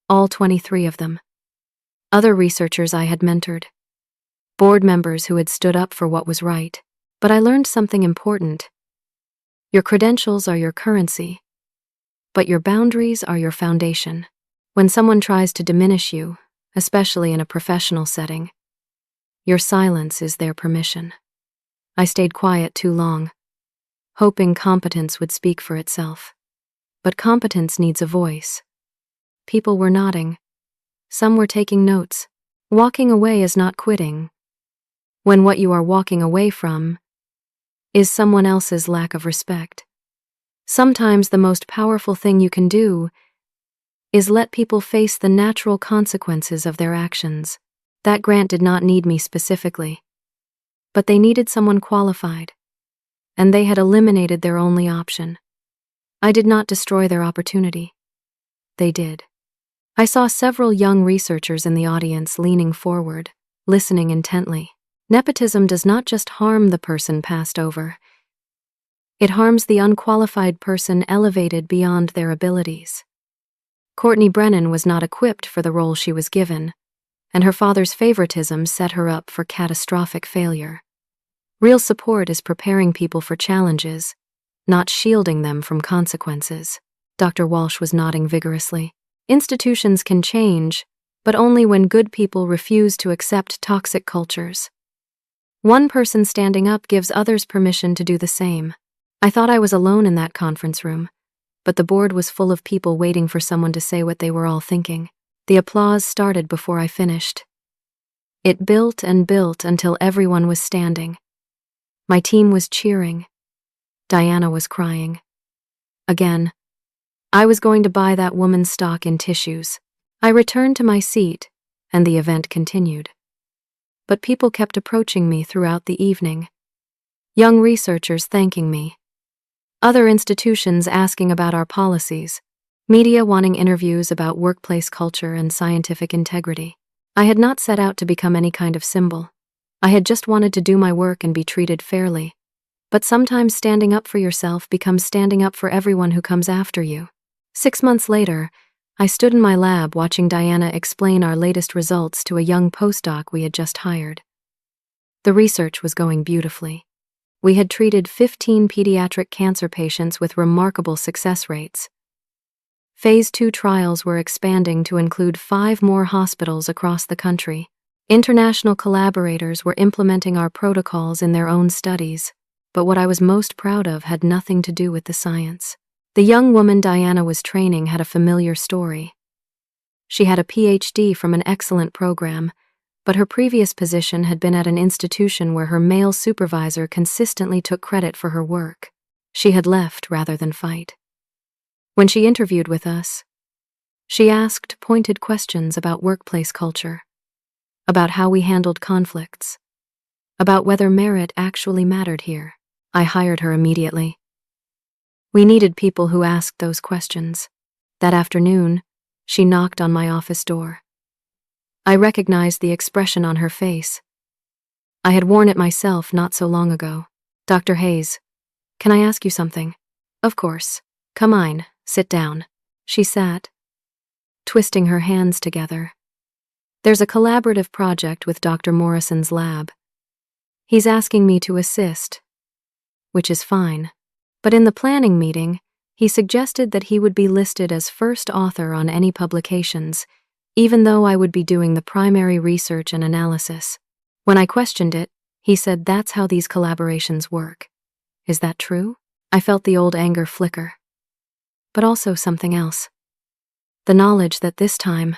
all 23 of them. Other researchers I had mentored. Board members who had stood up for what was right. But I learned something important. Your credentials are your currency, but your boundaries are your foundation. When someone tries to diminish you, especially in a professional setting, your silence is their permission. I stayed quiet too long, hoping competence would speak for itself. But competence needs a voice. People were nodding. Some were taking notes. Walking away is not quitting, when what you are walking away from is someone else's lack of respect. Sometimes the most powerful thing you can do is let people face the natural consequences of their actions. That grant did not need me specifically, but they needed someone qualified, and they had eliminated their only option. I did not destroy their opportunity. They did. I saw several young researchers in the audience leaning forward, listening intently. Nepotism does not just harm the person passed over. It harms the unqualified person elevated beyond their abilities. Courtney Brennan was not equipped for the role she was given, and her father's favoritism set her up for catastrophic failure. Real support is preparing people for challenges, not shielding them from consequences. Dr. Walsh was nodding vigorously. Institutions can change, but only when good people refuse to accept toxic cultures. One person standing up gives others permission to do the same. I thought I was alone in that conference room, but the board was full of people waiting for someone to say what they were all thinking. The applause started before I finished. It built and built until everyone was standing. My team was cheering. Diana was crying. Again, I was going to buy that woman's stock in tissues. I returned to my seat, and the event continued. But people kept approaching me throughout the evening. Young researchers thanking me. Other institutions asking about our policies. Media wanting interviews about workplace culture and scientific integrity. I had not set out to become any kind of symbol. I had just wanted to do my work and be treated fairly. But sometimes standing up for yourself becomes standing up for everyone who comes after you. 6 months later, I stood in my lab watching Diana explain our latest results to a young postdoc we had just hired. The research was going beautifully. We had treated 15 pediatric cancer patients with remarkable success rates. Phase 2 trials were expanding to include 5 more hospitals across the country. International collaborators were implementing our protocols in their own studies, but what I was most proud of had nothing to do with the science. The young woman Diana was training had a familiar story. She had a PhD from an excellent program, but her previous position had been at an institution where her male supervisor consistently took credit for her work. She had left rather than fight. When she interviewed with us, she asked pointed questions about workplace culture, about how we handled conflicts, about whether merit actually mattered here. I hired her immediately. We needed people who asked those questions. That afternoon, she knocked on my office door. I recognized the expression on her face. I had worn it myself not so long ago. "Dr. Hayes, can I ask you something?" "Of course. Come on, sit down." She sat, twisting her hands together. "There's a collaborative project with Dr. Morrison's lab. He's asking me to assist, which is fine. But in the planning meeting, he suggested that he would be listed as first author on any publications, even though I would be doing the primary research and analysis. When I questioned it, he said that's how these collaborations work. Is that true?" I felt the old anger flicker. But also something else. The knowledge that this time,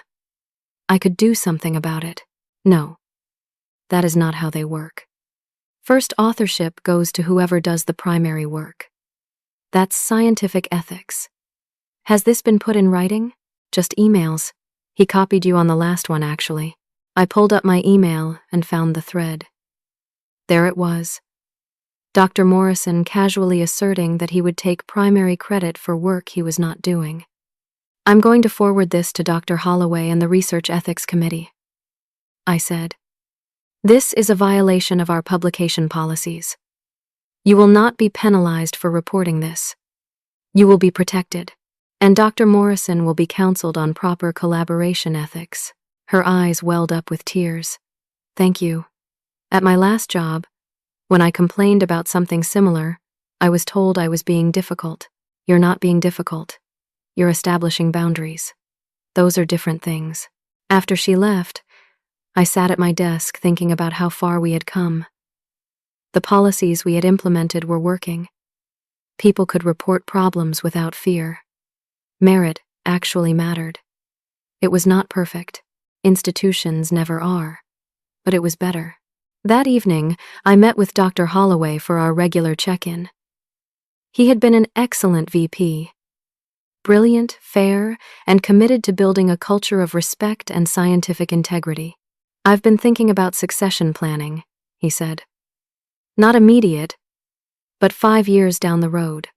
I could do something about it. No, that is not how they work. First authorship goes to whoever does the primary work. That's scientific ethics. Has this been put in writing? Just emails. He copied you on the last one, actually. I pulled up my email and found the thread. There it was. Dr. Morrison casually asserting that he would take primary credit for work he was not doing. "I'm going to forward this to Dr. Holloway and the Research Ethics Committee," I said. "This is a violation of our publication policies. You will not be penalized for reporting this. You will be protected, and Dr. Morrison will be counseled on proper collaboration ethics." Her eyes welled up with tears. "Thank you. At my last job, when I complained about something similar, I was told I was being difficult. You're not being difficult. You're establishing boundaries. Those are different things." After she left, I sat at my desk thinking about how far we had come. The policies we had implemented were working. People could report problems without fear. Merit actually mattered. It was not perfect. Institutions never are. But it was better. That evening, I met with Dr. Holloway for our regular check-in. He had been an excellent VP. Brilliant, fair, and committed to building a culture of respect and scientific integrity. "I've been thinking about succession planning," he said. "Not immediate, but 5 years down the road.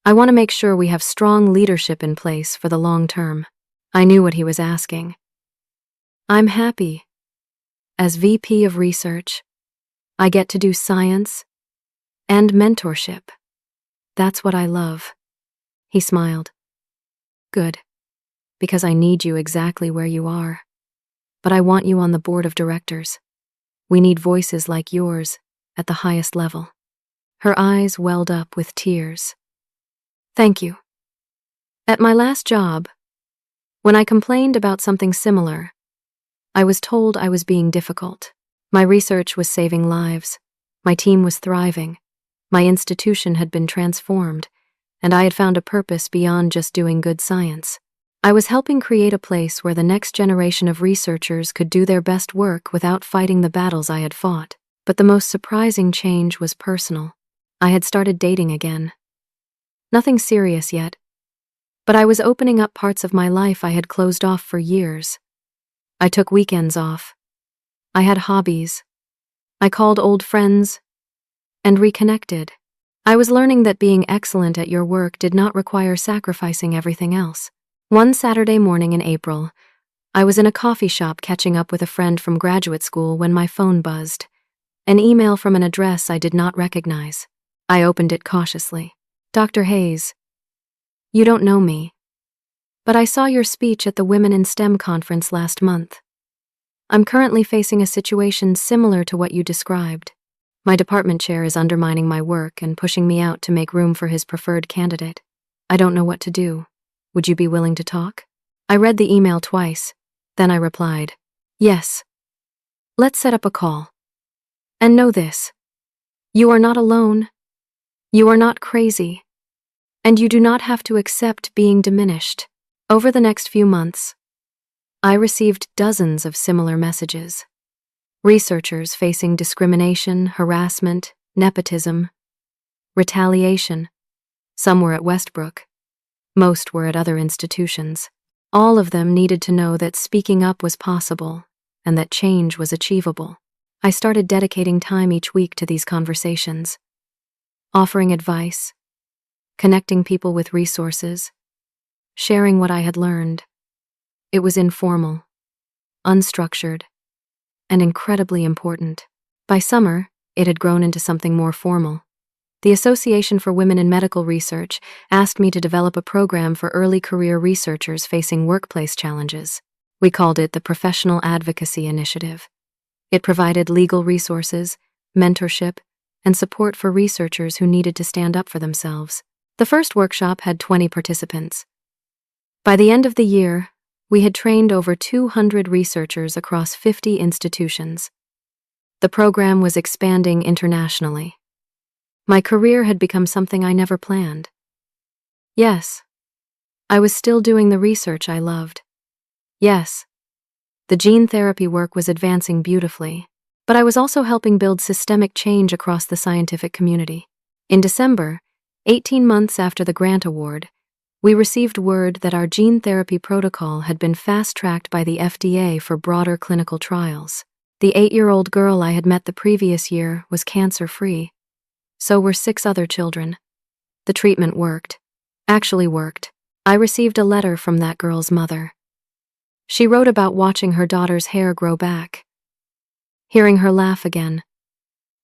I want to make sure we have strong leadership in place for the long term." I knew what he was asking. "I'm happy. As VP of Research, I get to do science and mentorship. That's what I love." He smiled. "Good, because I need you exactly where you are. But I want you on the board of directors. We need voices like yours at the highest level." Her eyes welled up with tears. "Thank you." At my last job, when I complained about something similar, I was told I was being difficult. My research was saving lives. My team was thriving. My institution had been transformed, and I had found a purpose beyond just doing good science. I was helping create a place where the next generation of researchers could do their best work without fighting the battles I had fought. But the most surprising change was personal. I had started dating again. Nothing serious yet, but I was opening up parts of my life I had closed off for years. I took weekends off. I had hobbies. I called old friends and reconnected. I was learning that being excellent at your work did not require sacrificing everything else. One Saturday morning in April, I was in a coffee shop catching up with a friend from graduate school when my phone buzzed. An email from an address I did not recognize. I opened it cautiously. Dr. Hayes, you don't know me, but I saw your speech at the Women in STEM conference last month. I'm currently facing a situation similar to what you described. My department chair is undermining my work and pushing me out to make room for his preferred candidate. I don't know what to do. Would you be willing to talk? I read the email twice. Then I replied, yes. Let's set up a call. And know this. You are not alone. You are not crazy. And you do not have to accept being diminished. Over the next few months, I received dozens of similar messages. Researchers facing discrimination, harassment, nepotism, retaliation. Some were at Westbrook. Most were at other institutions. All of them needed to know that speaking up was possible and that change was achievable. I started dedicating time each week to these conversations, offering advice, connecting people with resources, sharing what I had learned. It was informal, unstructured, and incredibly important. By summer, it had grown into something more formal. The Association for Women in Medical Research asked me to develop a program for early career researchers facing workplace challenges. We called it the Professional Advocacy Initiative. It provided legal resources, mentorship, and support for researchers who needed to stand up for themselves. The first workshop had 20 participants. By the end of the year, we had trained over 200 researchers across 50 institutions. The program was expanding internationally. My career had become something I never planned. Yes, I was still doing the research I loved. Yes, the gene therapy work was advancing beautifully, but I was also helping build systemic change across the scientific community. In December, 18 months after the grant award, we received word that our gene therapy protocol had been fast-tracked by the FDA for broader clinical trials. The 8-year-old girl I had met the previous year was cancer-free. So were 6 other children. The treatment worked. Actually worked. I received a letter from that girl's mother. She wrote about watching her daughter's hair grow back, hearing her laugh again,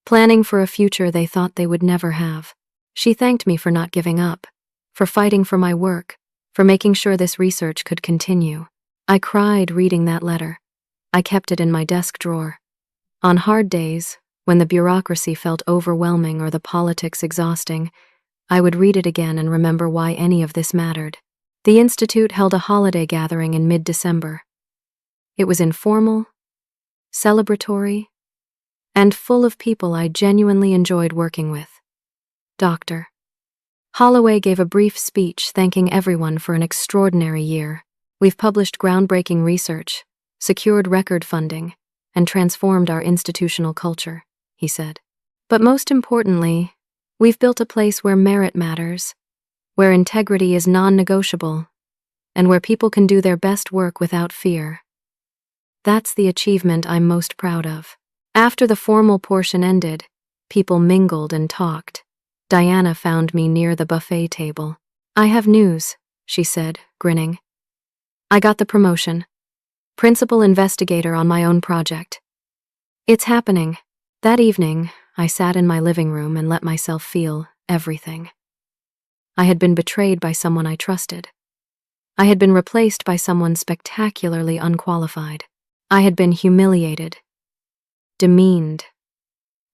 planning for a future they thought they would never have. She thanked me for not giving up, for fighting for my work, for making sure this research could continue. I cried reading that letter. I kept it in my desk drawer. On hard days, when the bureaucracy felt overwhelming or the politics exhausting, I would read it again and remember why any of this mattered. The Institute held a holiday gathering in mid-December. It was informal, celebratory, and full of people I genuinely enjoyed working with. Dr. Holloway gave a brief speech thanking everyone for an extraordinary year. We've published groundbreaking research, secured record funding, and transformed our institutional culture, he said. But most importantly, we've built a place where merit matters, where integrity is non-negotiable, and where people can do their best work without fear. That's the achievement I'm most proud of. After the formal portion ended, people mingled and talked. Diana found me near the buffet table. I have news, she said, grinning. I got the promotion. Principal investigator on my own project. It's happening. That evening, I sat in my living room and let myself feel everything. I had been betrayed by someone I trusted. I had been replaced by someone spectacularly unqualified. I had been humiliated, demeaned,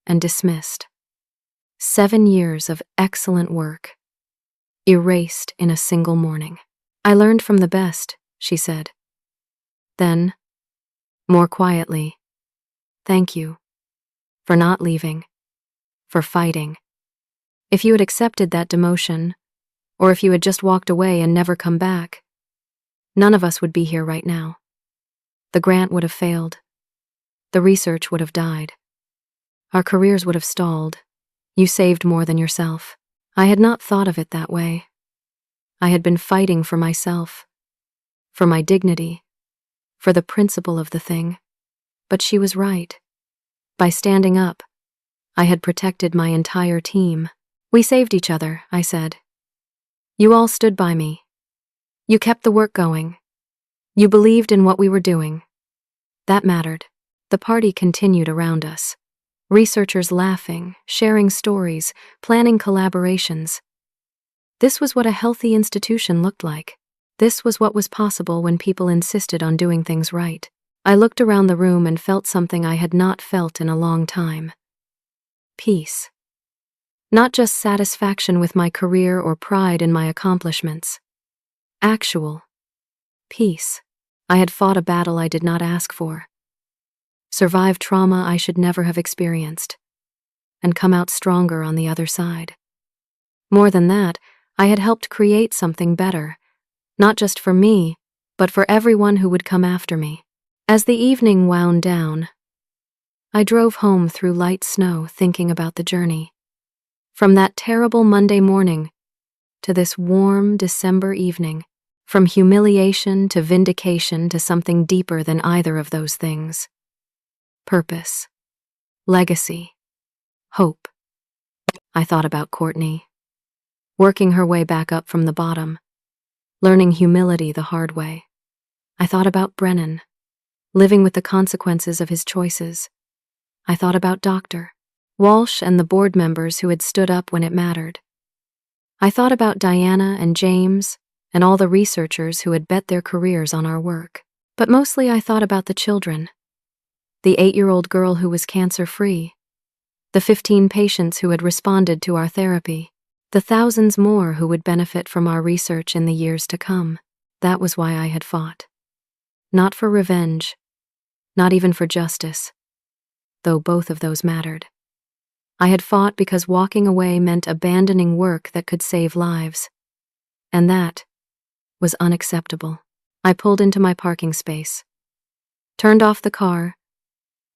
and dismissed. 7 years of excellent work, erased in a single morning. I learned from the best, she said. Then, more quietly, thank you for not leaving, for fighting. If you had accepted that demotion, or if you had just walked away and never come back, none of us would be here right now. The grant would have failed. The research would have died. Our careers would have stalled. You saved more than yourself. I had not thought of it that way. I had been fighting for myself, for my dignity, for the principle of the thing. But she was right. By standing up, I had protected my entire team. We saved each other, I said. You all stood by me. You kept the work going. You believed in what we were doing. That mattered. The party continued around us. Researchers laughing, sharing stories, planning collaborations. This was what a healthy institution looked like. This was what was possible when people insisted on doing things right. I looked around the room and felt something I had not felt in a long time. Peace. Not just satisfaction with my career or pride in my accomplishments. Actual peace. I had fought a battle I did not ask for. Survived trauma I should never have experienced. And come out stronger on the other side. More than that, I had helped create something better. Not just for me, but for everyone who would come after me. As the evening wound down, I drove home through light snow thinking about the journey. From that terrible Monday morning to this warm December evening, from humiliation to vindication to something deeper than either of those things. Purpose. Legacy. Hope. I thought about Courtney, working her way back up from the bottom, learning humility the hard way. I thought about Brennan, living with the consequences of his choices. I thought about Dr. Walsh and the board members who had stood up when it mattered. I thought about Diana and James and all the researchers who had bet their careers on our work. But mostly I thought about the children. The 8-year-old girl who was cancer-free. The 15 patients who had responded to our therapy. The thousands more who would benefit from our research in the years to come. That was why I had fought. Not for revenge. Not even for justice. Though both of those mattered. I had fought because walking away meant abandoning work that could save lives. And that was unacceptable. I pulled into my parking space, turned off the car,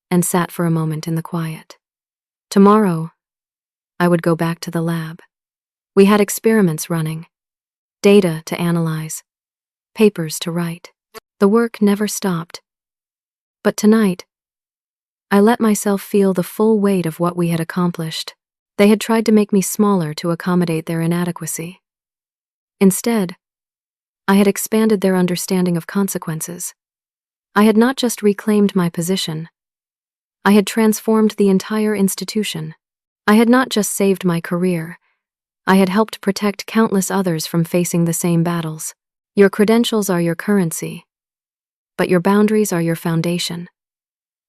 and sat for a moment in the quiet. Tomorrow, I would go back to the lab. We had experiments running, data to analyze, papers to write. The work never stopped. But tonight, I let myself feel the full weight of what we had accomplished. They had tried to make me smaller to accommodate their inadequacy. Instead, I had expanded their understanding of consequences. I had not just reclaimed my position. I had transformed the entire institution. I had not just saved my career. I had helped protect countless others from facing the same battles. Your credentials are your currency, but your boundaries are your foundation.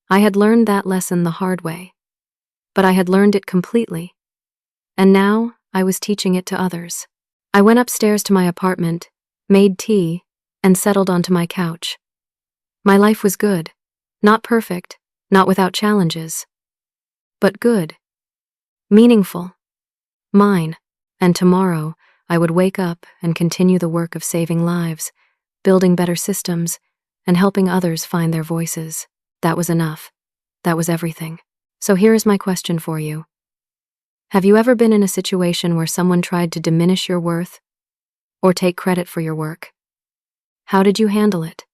I had learned that lesson the hard way, but I had learned it completely, and now I was teaching it to others. I went upstairs to my apartment, made tea, and settled onto my couch. My life was good, not perfect, not without challenges, but good, meaningful, mine, and tomorrow I would wake up and continue the work of saving lives, building better systems, and helping others find their voices. That was enough. That was everything. So here is my question for you. Have you ever been in a situation where someone tried to diminish your worth or take credit for your work? How did you handle it?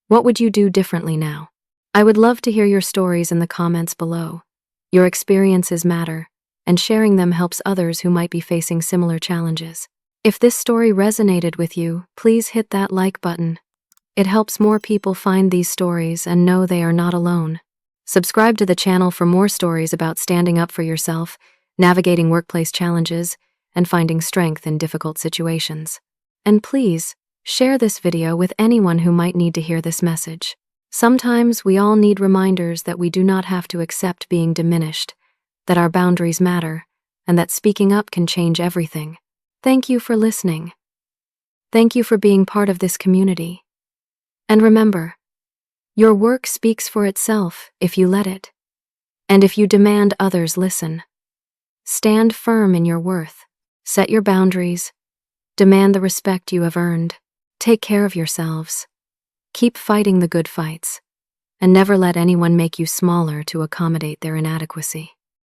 What would you do differently now? I would love to hear your stories in the comments below. Your experiences matter, and sharing them helps others who might be facing similar challenges. If this story resonated with you, please hit that like button. It helps more people find these stories and know they are not alone. Subscribe to the channel for more stories about standing up for yourself, navigating workplace challenges, and finding strength in difficult situations. And please, share this video with anyone who might need to hear this message. Sometimes we all need reminders that we do not have to accept being diminished, that our boundaries matter, and that speaking up can change everything. Thank you for listening. Thank you for being part of this community. And remember, your work speaks for itself if you let it. And if you demand others listen. Stand firm in your worth. Set your boundaries. Demand the respect you have earned. Take care of yourselves. Keep fighting the good fights. And never let anyone make you smaller to accommodate their inadequacy.